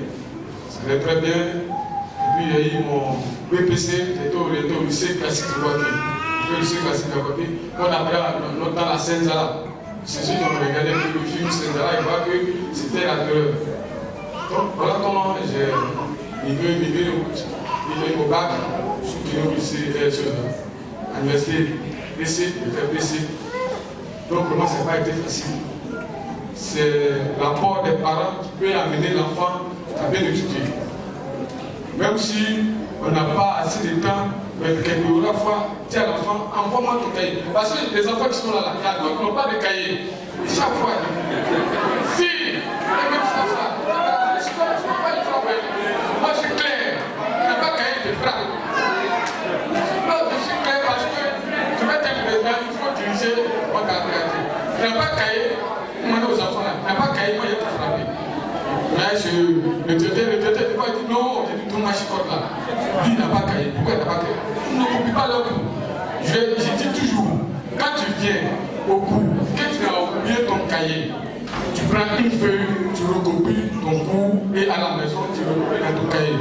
S7: Ça allait très bien. Et puis il y a eu mon BPC, j'étais orienté au lycée classique de Guadeloupe. Le lycée classique de Guadeloupe, on appelait dans la Sainte-Zala. C'est ceux qui ont regardé le film Sainte-Zala, ils voient que c'était la terreur. Donc voilà comment j'ai migré au bac, je suis venu au lycée, à l'université, PC, j'ai fait PC. Donc vraiment, ça n'a pas été facile. C'est l'apport des parents qui peut amener l'enfant à bien étudier. Même si on n'a pas assez de temps, mais quelquefois, fois, dis à l'enfant, envoie-moi ton cahier. Parce que les enfants qui sont là, il y a d'autres qui n'ont pas de cahier. Et chaque fois, si, moi je suis clair, il n'y a pas de cahier de frappe. Je suis clair parce que je vais être président, il faut diriger mon carrière. Il n'y a pas de cahier, demandez aux enfants, il n'y a pas de cahier, moi je vais te frapper. Mais le traité, il dit non, j'ai dit tout ma chicote là. Lui, il n'a pas de cahier. Pourquoi il n'a pas de cahier? Il ne copie pas leur cours. Je dis toujours, quand tu viens au cours, quand tu as oublié ton cahier, tu prends une feuille, tu recopies ton cours et à la maison, tu recopies dans ton cahier.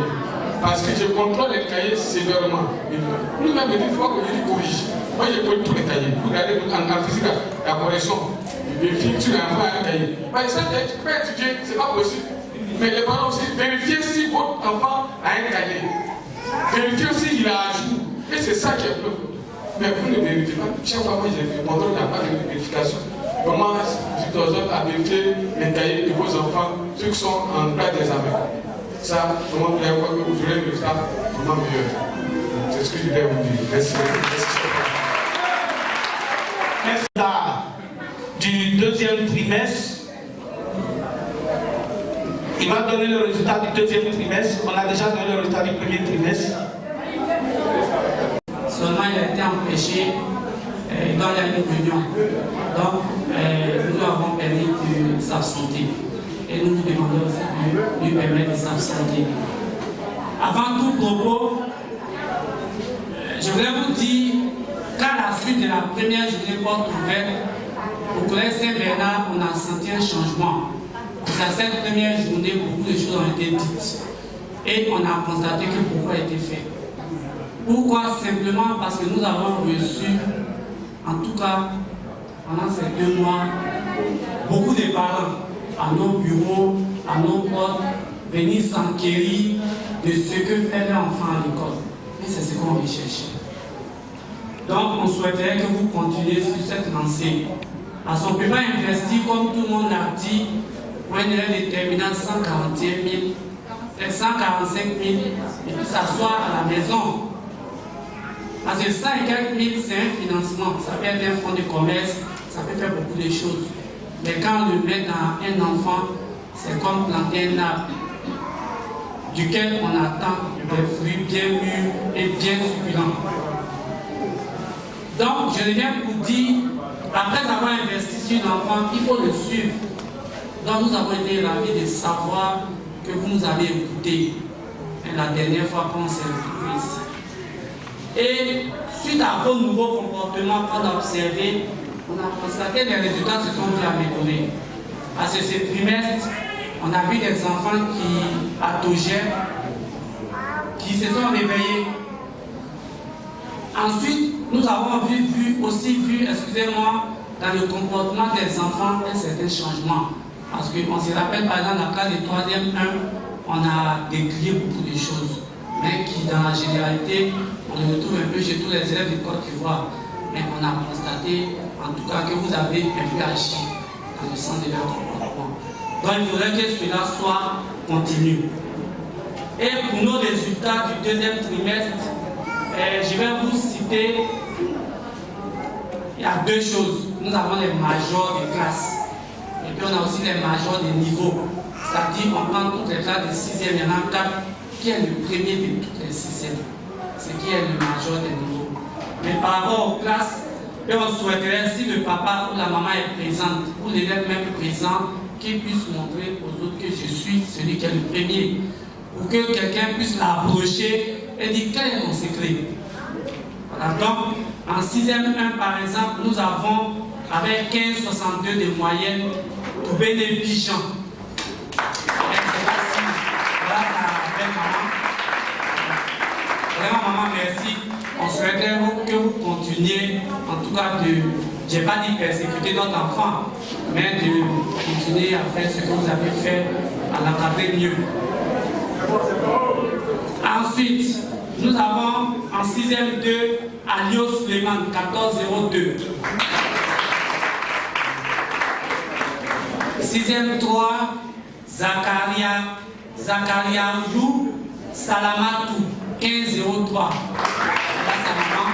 S7: Parce que je contrôle les cahiers sévèrement. Lui-même me dit, il faut que je corrige. Moi, je connais tous les cahiers. Vous regardez en physique, la correction. Je vérifie que tu as un cahier. Par exemple, tu peux étudier, ce n'est pas possible. Mais les parents aussi, vérifiez si votre enfant a un cahier. Vérifiez aussi s'il a un jour. Et c'est ça qui est le plus. Mais vous ne vérifiez pas. Chaque fois que j'ai contrôle, il n'y a pas de vérification. Comment je dois à vérifier les cahiers de vos enfants, ceux qui sont en plein d'examen. Ça, comment vous allez voir que vous aurez le résultat vraiment meilleur. C'est ce que je voulais vous dire. Merci.
S1: Merci. Du deuxième trimestre. Il va donner le résultat du deuxième trimestre. On a déjà donné le résultat du premier trimestre.
S8: Seulement, il a été empêché dans la réunion. Donc, nous avons permis de s'absenter. Et nous nous demandons aussi de lui permettre de s'absenter. Avant tout propos, je voudrais vous dire qu'à la suite de la première journée porte ouverte, au collège Saint-Bernard, on a senti un changement. À cette première journée, beaucoup de choses ont été dites et on a constaté que beaucoup a été fait. Pourquoi? Simplement parce que nous avons reçu, en tout cas, pendant ces 2 mois, beaucoup de parents à nos bureaux, à nos portes, venir s'enquérir de ce que fait leur enfant à l'école. Et c'est ce qu'on recherche. Donc, on souhaiterait que vous continuiez sur cette lancée. Parce qu'on ne peut pas investir, comme tout le monde l'a dit, pour une élève de terminale 145 000, et puis s'asseoir à la maison. Parce que 100 et quelques mille, c'est un financement. Ça peut être un fonds de commerce, ça peut faire beaucoup de choses. Mais quand on le met dans un enfant, c'est comme planter un arbre duquel on attend des fruits bien mûrs et bien succulents. Donc, je viens pour dire, après avoir investi sur l'enfant, il faut le suivre. Donc, nous avons été ravis de savoir que vous nous avez écoutés la dernière fois qu'on s'est retrouvés ici. Et suite à vos nouveaux comportements qu'on a observés, on a constaté que les résultats se sont améliorés. Parce que ce trimestre, on a vu des enfants qui patogènent, qui se sont réveillés. Ensuite, nous avons aussi vu, excusez-moi, dans le comportement des enfants, un certain changement. Parce qu'on se rappelle, par exemple, la classe de 3e 1, on a décrié beaucoup de choses, mais qui, dans la généralité, on les retrouve un peu chez tous les élèves de Côte d'Ivoire. Mais on a constaté, en tout cas, que vous avez un peu agi dans le sens de leur comportement. Donc, il faudrait que cela soit continu. Et pour nos résultats du 2e trimestre, je vais vous citer, il y a 2 choses. Nous avons les majors de classe. Et puis on a aussi les majors de niveau. C'est-à-dire qu'on prend toutes les classes de 6e, il y en a 4 qui est le premier de toutes les 6e. Ce qui est le major des niveaux. Mais par rapport aux classes, on souhaiterait, si le papa ou la maman est présente, ou l'élève même présent, qu'il puisse montrer aux autres que je suis celui qui est le premier. Ou que quelqu'un puisse l'approcher et dire quel est mon secret. Voilà, donc en 6e 1 par exemple, nous avons avec 15,62 de moyenne trouvé des pigeons. C'est facile. Voilà, ça belle maman. Vraiment maman, merci. On souhaiterait que vous continuiez, en tout cas je n'ai pas dit persécuter notre enfant, mais de continuer à faire ce que vous avez fait, à l'encadrer mieux. Ensuite, nous avons en 6e 2, Alio Suleiman, 14,02. 6e 3, Zakaria You Salamatou, 15,03. Voilà sa maman.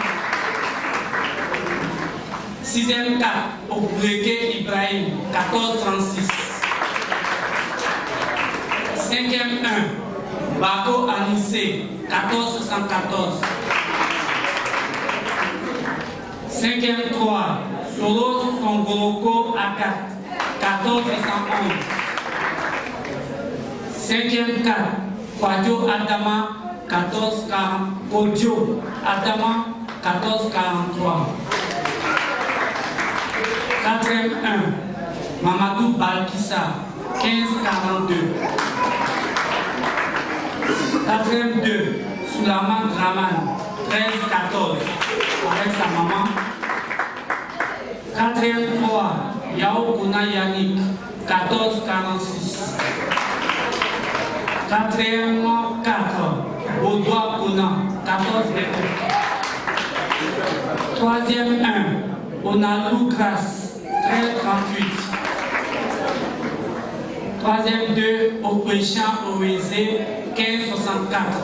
S8: 6e 4, Obreke Ibrahim, 14,36. 5e 1, Bako Anissé, 14,74. 5e 3, Solo Songoloko Akat, 14,71. 5e 4, Kwadjo Adama, 14,40. Kodjo Adama, 14,43. 4e 1, Mamadou Balkissa, 15,42. 4e 2, Soulaman Draman, 13,14 avec sa maman. 4e 3, Yao Kuna Yannick, 14,46. 4e 4, Baudois Kuna, 14,29. 3e 1, Onalou Grasse, 13,38. 3e 2, Opéchan Oézé, 15,64.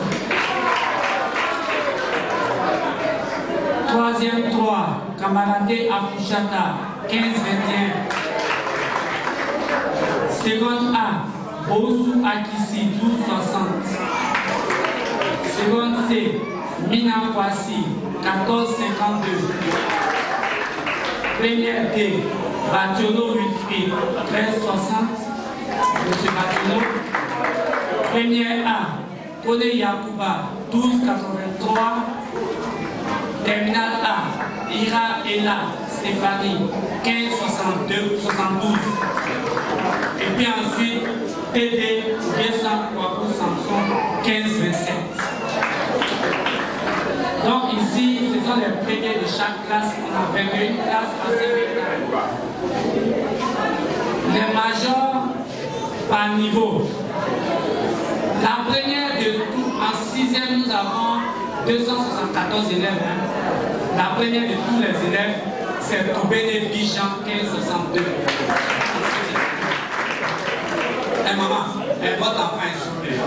S8: 3e 3, Kamaradé Afouchata, 15,21. Seconde A, Bousou Akissi, 12,60. Seconde C, Mina Kwasi, 14,52. Première D, Batiolo Wilfried, 13,60. Monsieur Batiolo. Première A, Kone Yakuba, 12,83. Terminal A, Ira Ela Stéphanie, 15,72. Et puis ensuite, PD, Biesa Kwaku Samson, 15,27. classes, on a 21 classes à Saint-Victor. Les majors par niveau. La première de tout, en 6e, nous avons 274 élèves. La première de tous les élèves, c'est Toubéné Bijan 1562. Et maman, votre enfant est super.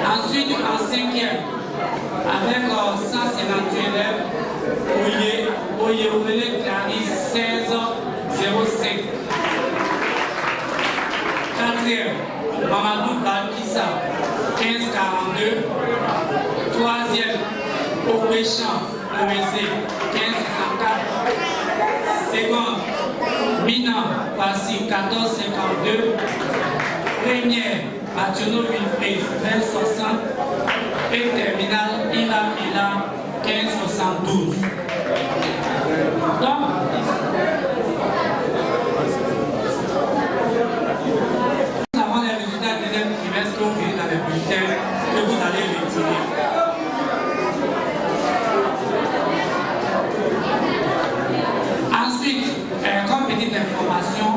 S8: Ensuite, en 5e, avec 158 élèves, Oyewele Clarisse 1605. 4e, Mamadou Balkissa 1542. 3e, Opéchan Omezé 1564. Seconde, Mina Passi 1452. Première, Mationo Wilfrid 2060. Et terminale, Ila 1572. Donc, nous avons les résultats du deuxième trimestre que vous verrez dans les bulletins que vous allez retirer. Ensuite, comme petite information,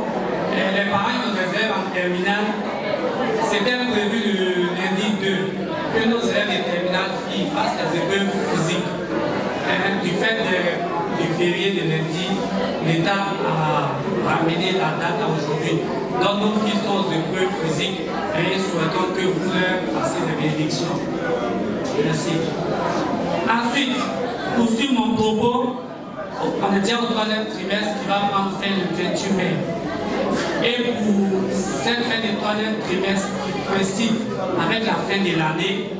S8: les parents qui nous réservent en terminale, c'était prévu le lundi 2 que nos élèves de terminale filles fassent les épreuves physiques. Du fait du férié de lundi, l'État a ramené la date à aujourd'hui. Donc nos filles sont aux épreuves physiques et souhaitons que vous leur fassiez des bénédictions. Merci. Ensuite, pour suivre mon propos, on est déjà au 3e trimestre qui va prendre fin le 28 mai. Et pour cette fin du 3e trimestre qui coïncide avec la fin de l'année,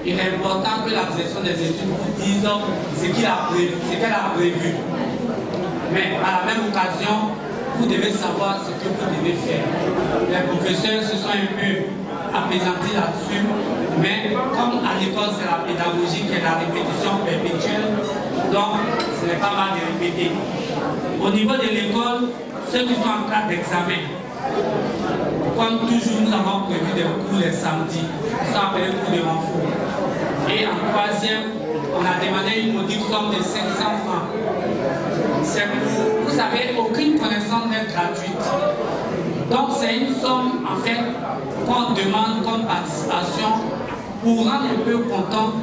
S8: il est important que la direction des études vous dise ce qu'elle a prévu. Mais à la même occasion, vous devez savoir ce que vous devez faire. Les professeurs se sont un peu apaisantés là-dessus, mais comme à l'école c'est la pédagogie qui est la répétition perpétuelle, donc ce n'est pas mal de répéter. Au niveau de l'école, ceux qui sont en classe d'examen, comme toujours, nous avons prévu des cours les samedis, nous sommes appelés cours de renfort. Et en 3e, on a demandé une modique somme de 500 francs. C'est pour, vous savez, aucune connaissance n'est gratuite. Donc c'est une somme, en fait, qu'on demande comme participation pour rendre un peu content,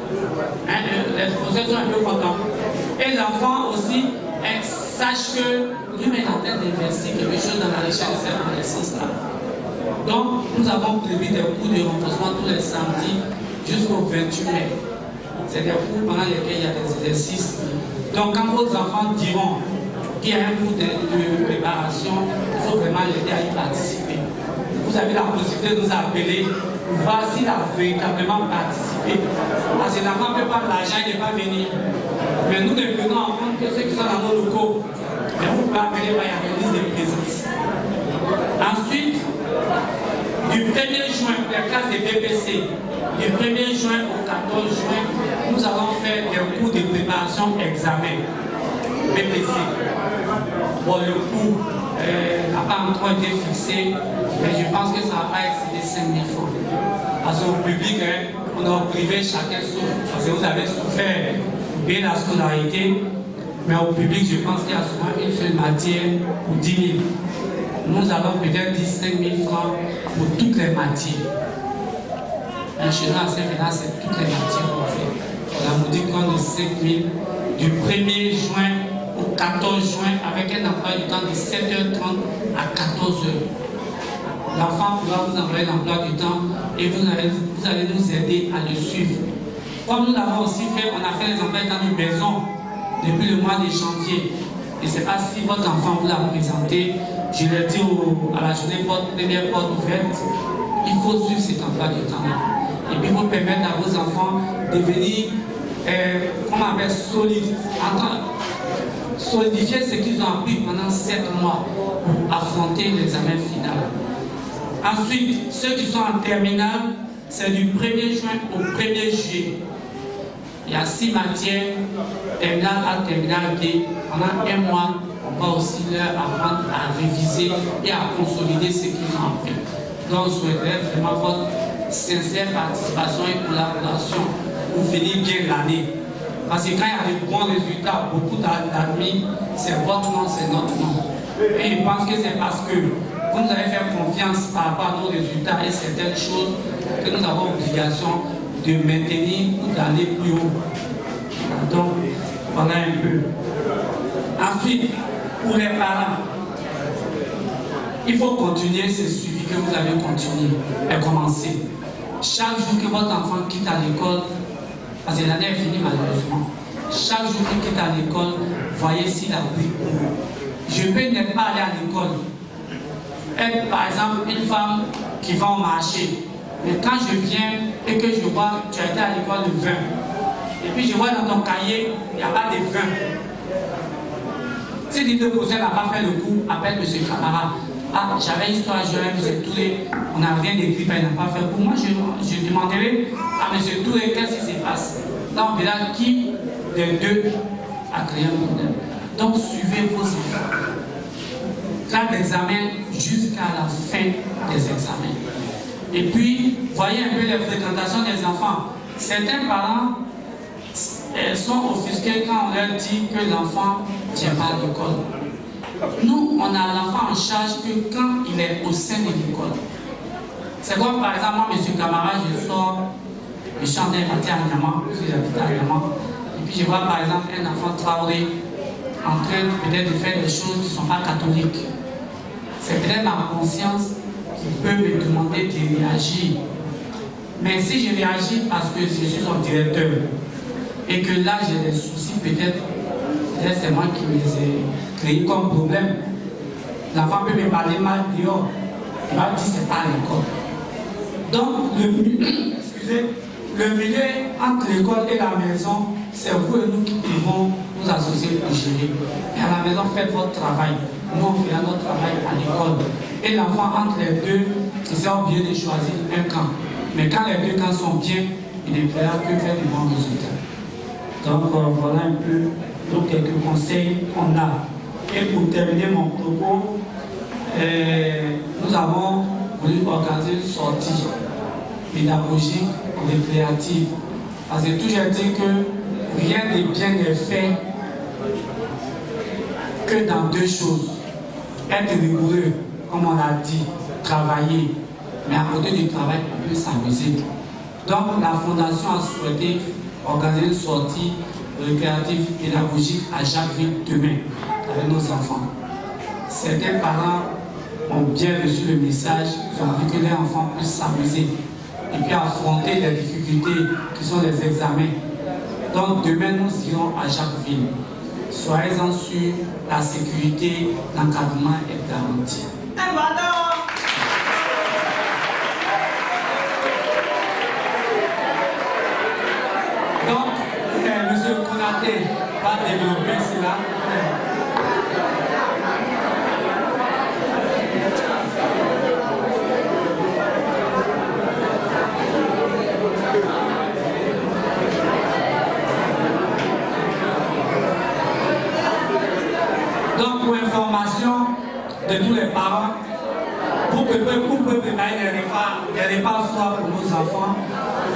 S8: les professeurs sont un peu contents. Et l'enfant aussi sache que lui est en train d'investir quelque chose dans la recherche de cette connaissance-là. Donc, nous avons prévu des cours de renforcement tous les samedis jusqu'au 28 mai. C'est des cours pendant lesquels il y a des exercices. Donc, quand vos enfants diront qu'il y a un cours de préparation, il faut vraiment l'aider à y participer. Vous avez la possibilité de nous appeler pour voir s'il a véritablement participé. Parce que l'enfant ne peut pas l'argent, il ne va pas venir. Mais nous ne prenons en compte que ceux qui sont dans nos locaux, mais vous pouvez appeler par la liste de présence. Ensuite, du 1er juin, les classes de BPC, du 1er juin au 14 juin, nous allons faire des cours de préparation examen BPC. Bon, le cours n'a pas encore été fixé, mais je pense que ça ne va pas excéder 5 000 francs. Parce qu'au public, on a privé chacun souffre. Parce que vous avez souffert pour payer la scolarité, mais au public, je pense qu'il y a souvent une seule matière pour 10 000. Nous allons peut-être dire 5 000 francs pour toutes les matières. Chez nous, à Saint-Vénas, c'est toutes les matières qu'on fait. On a dit qu'on de 5 000 du 1er juin au 14 juin avec un emploi du temps de 7h30 à 14h. L'enfant pourra vous envoyer l'emploi du temps et vous allez nous aider à le suivre. Comme nous l'avons aussi fait, on a fait les emplois dans une maison depuis le mois de janvier. Je ne sais pas si votre enfant vous l'a présenté. Je l'ai dit à la journée première porte ouverte, il faut suivre cet emploi du temps-là. Et puis vous permettre à vos enfants de venir, comme on appelle, solidifier ce qu'ils ont appris pendant 7 mois pour affronter l'examen final. Ensuite, ceux qui sont en terminale, c'est du 1er juin au 1er juillet. Il y a 6 matières, terminale A, terminale B. Pendant 1 mois, on va aussi leur apprendre à réviser et à consolider ce qu'ils ont appris. Donc, je souhaiterais vraiment votre sincère participation et collaboration pour finir bien l'année. Parce que quand il y a des bons résultats, beaucoup d'amis, c'est votre nom, c'est notre nom. Et ils pensent que c'est parce que vous nous avez fait confiance par rapport à nos résultats et certaines choses que nous avons l'obligation de maintenir ou d'aller plus haut. Donc, voilà un peu. Ensuite, pour les parents, il faut continuer ce suivi que vous avez commencé. Chaque jour que votre enfant quitte à l'école, parce que l'année est finie malheureusement, chaque jour qu'il quitte à l'école, voyez s'il a pris cours. Je peux ne pas aller à l'école. Être par exemple une femme qui va au marché. Mais quand je viens et que je vois, tu as été à l'école le 20, et puis je vois dans ton cahier, il n'y a pas de 20. Si l'idée professeur n'a pas fait le cours, appelle M. Camarade. Ah, j'avais histoire, j'aurais M. Touré, on n'a rien écrit, il n'a pas fait le cours. Moi, je demanderai à M. Touré qu'est-ce qui se passe. Là, on verra qui des deux a créé un problème. Donc, suivez vos enfants. Classe d'examen jusqu'à la fin des examens. Et puis, voyez un peu les fréquentations des enfants. Certains parents sont offusqués quand on leur dit que l'enfant ne vient pas à l'école. Nous, on a l'enfant en charge que quand il est au sein de l'école. C'est comme par exemple, moi, M. Camarade, je sors, je chante un matin à Niamey, parce que j'habite à Niamey. Et puis je vois par exemple un enfant Traoré en train peut-être de faire des choses qui ne sont pas catholiques. C'est peut-être ma conscience qui peut me demander de réagir. Mais si je réagis parce que je suis son directeur et que là j'ai des soucis, peut-être c'est moi qui les ai créés comme problème. L'enfant peut me parler mal dehors. Il va dire que ce n'est pas l'école. Donc, le milieu entre l'école et la maison, c'est vous et nous qui devons nous associer pour gérer. Et à la maison, faites votre travail. Nous, on fera notre travail à l'école. Et l'enfant, entre les deux, il s'est obligé de choisir un camp. Mais quand les deux camps sont bien, il ne pourra que faire de bons résultats. Donc, voilà un peu quelques conseils qu'on a. Et pour terminer mon propos, nous avons voulu organiser une sortie pédagogique, récréative. Parce que toujours dit que rien de bien n'est fait que dans deux choses. Être rigoureux, comme on l'a dit, travailler. Mais à côté du travail, on peut s'amuser. Donc la Fondation a souhaité organiser une sortie récréative pédagogique à Jacquesville demain avec nos enfants. Certains parents ont bien reçu le message, ils ont envie que leurs enfants puissent s'amuser et puis affronter les difficultés qui sont les examens. Donc demain nous irons à Jacquesville. Soyez-en sûrs, la sécurité, l'encadrement est garanti. Donc, M. Konaté va développer cela. Donc, pour information de tous les parents, pour préparer les repas froids pour nos enfants,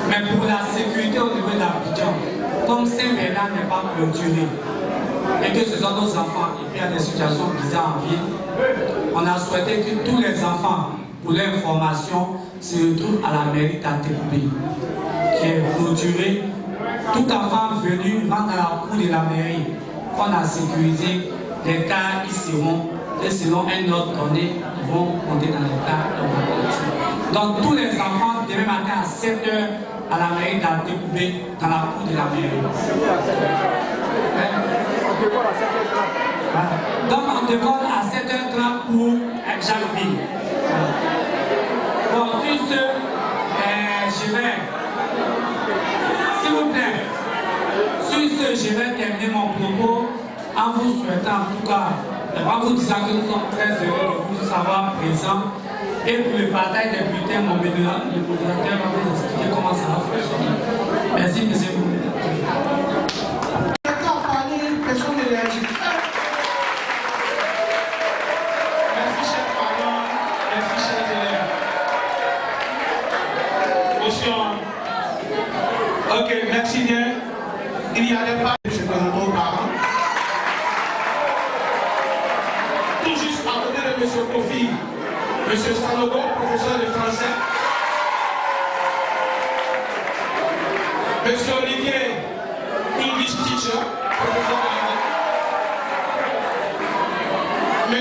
S8: mais pour la sécurité au niveau d'Abidjan, comme Saint-Bernard n'est pas clôturé, et que ce sont nos enfants, et puis il y a des situations bizarres en ville, on a souhaité que tous les enfants, pour l'information, se retrouvent à la mairie d'Atekoubé, qui est clôturée. Tout enfant venu rentre dans la cour de la mairie, qu'on a sécurisé, les cas ils seront, et selon un ordre donné, ils vont monter dans les cas et on va partir. Donc tous les enfants, demain matin à 7h, à la mairie d'Atekoubé, dans la cour de la mairie. Donc on décolle à 7h30 pour Jacquesville. Bon, sur ce, je vais, s'il vous plaît, sur ce, je vais terminer mon propos en vous souhaitant, en tout cas, en vous disant que nous sommes très heureux de vous savoir présents. Et pour le partage des bulletins, mon modérateur va vous expliquer comment ça va fonctionner. Merci, monsieur le modérateur.
S1: Maintenant, parler, personne ne réagit. Merci, chers parents. Merci, chers élèves. Motion. Ok, merci bien. Il y a des parents qui se présentent aux parents. Tout juste à côté de M. Kofi, M. Sanogo, professeur de français. M. Olivier, English teacher, professeur d'anglais. M.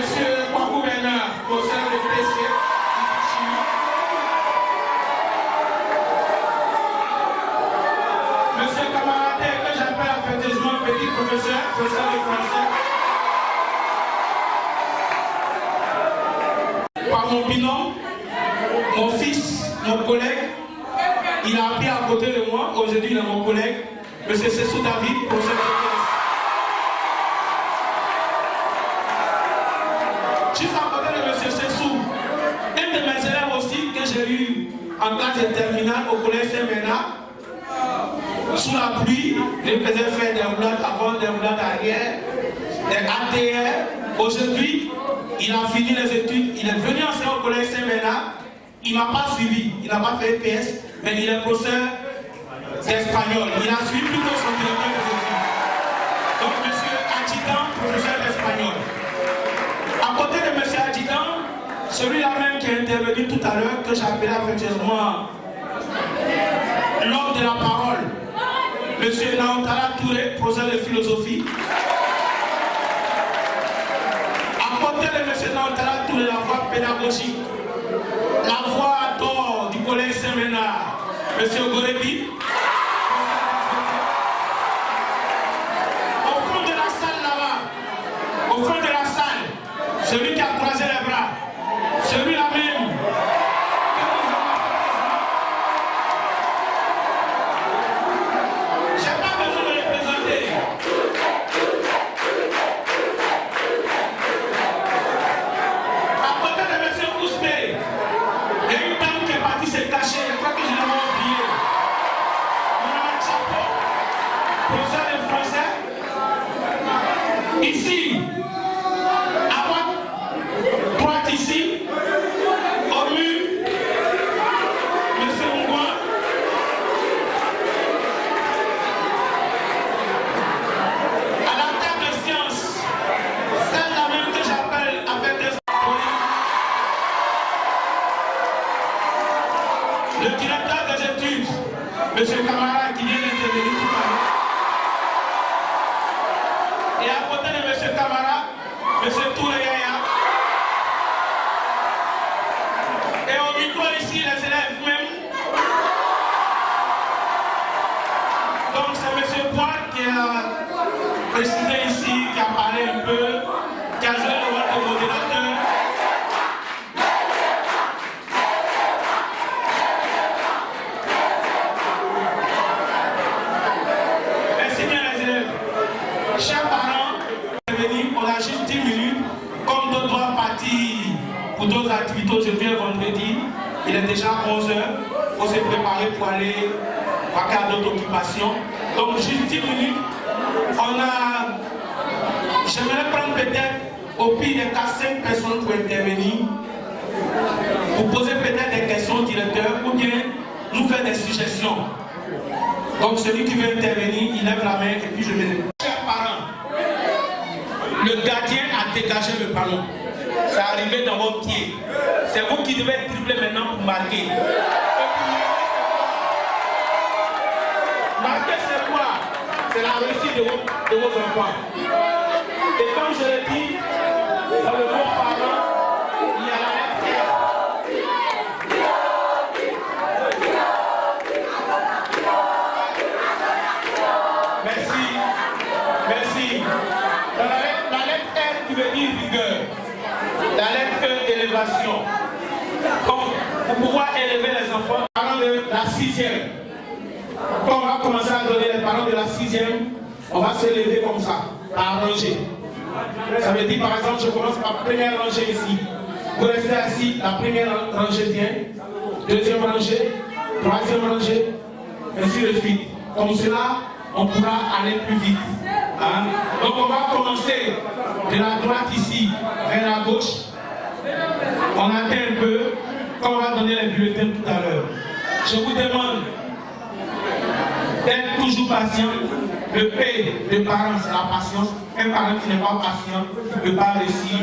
S1: Kwaku Bernard, professeur de PC. Monsieur Camarade, que j'appelle affectueusement petit professeur, professeur de français. Par mon binôme, mon fils, mon collègue, il a appris à côté de moi, aujourd'hui il est mon collègue, monsieur Sessou David, professeur de classe. Juste à côté de monsieur Sessou, un de mes élèves aussi que j'ai eu en classe de terminale au collège Saint-Bernard. Sous la pluie, je faisais faire des roulades avant, des roulades arrière, des ATR. Aujourd'hui, il a fini les études, il est venu enseigner au collège Saint-Bernard. Il ne m'a pas suivi, il n'a pas fait PS, mais il est professeur d'espagnol. Il a suivi plutôt son directeur des études. Donc, monsieur Adjidan, professeur d'espagnol. À côté de monsieur Adjidan, celui-là même qui est intervenu tout à l'heure, que j'appelais affectueusement l'homme de la parole. Monsieur Naontala Touré, professeur de philosophie. À côté de monsieur Naontala Touré, la voix pédagogique, la voix d'or du collège Saint-Bernard, monsieur Gorebi. Au fond de la salle là-bas, au fond de la salle, celui qui a croisé les bras, celui-là même. Ici, à droite ici, au mur, monsieur Mougoua. À la table de sciences, celle-là même que j'appelle avec des le directeur des études, monsieur Camara, qui vient d'intervenir tout à l'heure. Et à côté de M. Camara, M. Touré Yaya. Et au micro ici, les élèves même. Donc c'est M. Poit qui a précisé ici, qui a parlé un peu, qui a joué le rôle de modérateur. Merci bien les élèves. Chers parents, on a juste 10 minutes, comme d'autres doivent partir pour d'autres activités. Aujourd'hui est vendredi, il est déjà 11h, il faut se préparer pour aller vaquer à d'autres occupations. Donc juste 10 minutes, j'aimerais prendre peut-être au pire des cas 5 personnes pour intervenir, pour poser peut-être des questions au directeur ou bien nous faire des suggestions. Donc celui qui veut intervenir, il lève la main et puis je vais. Chers parents, le gardien a dégagé le ballon. C'est arrivé dans vos pieds. C'est vous qui devez dribbler maintenant pour marquer. Marquer c'est quoi? C'est la réussite de vos enfants. Et comme je l'ai dit, dans le mot parent, il y a la lettre R. Merci. Merci. Dans la lettre R qui veut dire rigueur. La lettre E, élévation. Comme pour pouvoir élever les enfants, parents de la 6e. Quand on va commencer à donner les parents de la 6e, on va se lever comme ça, par rangée. Ça veut dire par exemple, je commence par première rangée ici. Vous restez assis, la première rangée vient, deuxième rangée, troisième rangée, ainsi de suite. Comme cela, on pourra aller plus vite. Hein? Donc on va commencer de la droite ici vers la gauche. On attend un peu, quand on va donner les bulletins tout à l'heure. Je vous demande d'être toujours patient, Le P de parents, c'est la patience. Un parent qui n'est pas patient ne peut pas réussir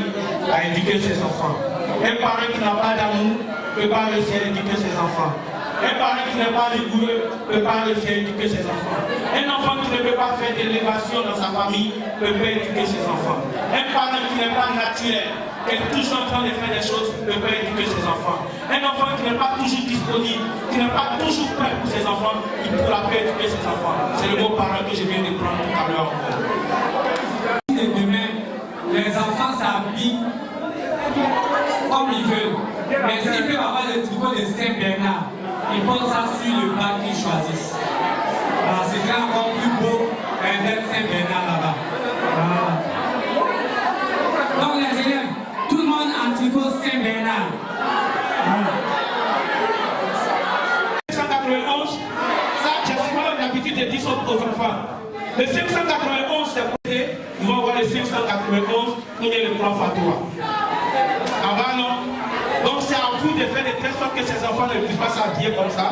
S1: à éduquer ses enfants. Un parent qui n'a pas d'amour ne peut pas réussir à éduquer ses enfants. Un parent qui n'est pas rigoureux ne peut pas réussir à éduquer ses enfants. Un enfant qui ne peut pas faire d'élévation dans sa famille ne peut pas éduquer ses enfants. Un parent qui n'est pas naturel, qui est toujours en train de faire des choses, ne peut pas éduquer ses enfants. Un enfant qui n'est pas toujours disponible, qui n'est pas toujours prêt pour ses enfants, il ne pourra pas éduquer ses enfants. C'est le mot parent que je viens de prendre tout à l'heure.
S9: Demain, les enfants s'habillent comme ils veulent. Mais s'ils peuvent avoir le tricot de Saint-Bernard, ils portent ça sur le bas qu'ils choisissent. Alors, c'est encore plus beau qu'un bel Saint-Bernard là-bas. Donc les élèves, tout le monde en tricot Saint-Bernard.
S1: 591, ça j'ai souvent l'habitude de dire ça aux enfants. Le 591 c'est côté, ils vont avoir le 591 pour les 3 fatwas. En bas non. Donc c'est à vous de faire de telle sorte que ces enfants ne puissent pas s'habiller comme ça,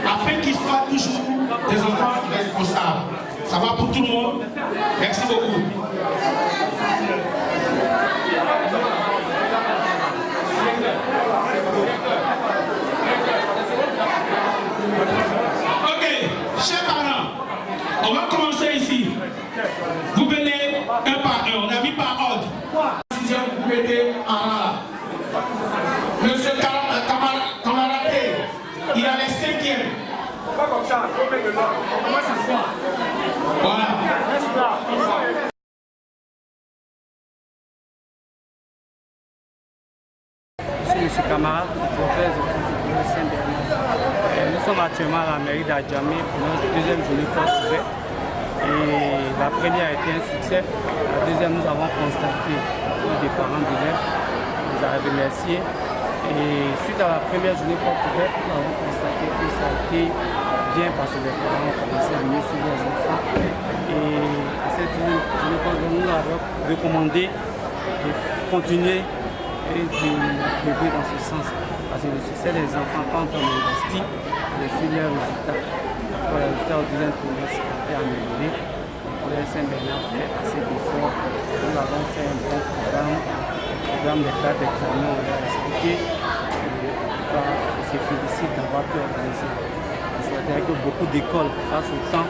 S1: afin qu'ils soient toujours des enfants responsables. Ça va pour tout le monde. Merci beaucoup. Ok, chers parents, on va commencer ici. Vous venez un par un, on a mis par ordre. Sixième, vous mettez en là. Monsieur Kamaraté, il a les 5e. Pas comme ça, il faut mettre le doigt. On commence ici. Voilà.
S10: Je suis M. Camara, professeur de Saint-Bernard. Nous sommes actuellement à la mairie d'Adjamé pour notre deuxième journée porte ouverte. Et la première a été un succès. La deuxième, nous avons constaté des parents d'élèves. Nous avons remercié. Et suite à la première journée porte ouverte, nous avons constaté que ça a été bien parce que les parents ont commencé à mieux suivre les enfants. Et à cette deuxième journée porte ouverte, nous avons recommandé de continuer et de jouer dans ce sens. Parce que le succès des enfants, quand on investit, c'est sur leurs résultats. Pour les résultats au deuxième trimestre, a été amélioré. Pour les Saint-Bernard, fait assez d'efforts. Nous avons fait un bon programme de dates d'examen, on l'a expliqué. On se félicite d'avoir pu organiser. On souhaiterait que beaucoup d'écoles fassent autant.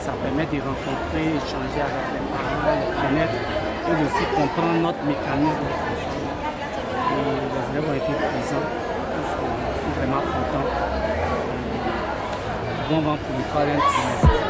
S10: Ça permet de rencontrer, échanger avec les parents, les connaître et aussi comprendre notre mécanisme de fonctionnement. Et les élèves ont été présents, je suis vraiment content. Bon vent pour le troisième trimestre.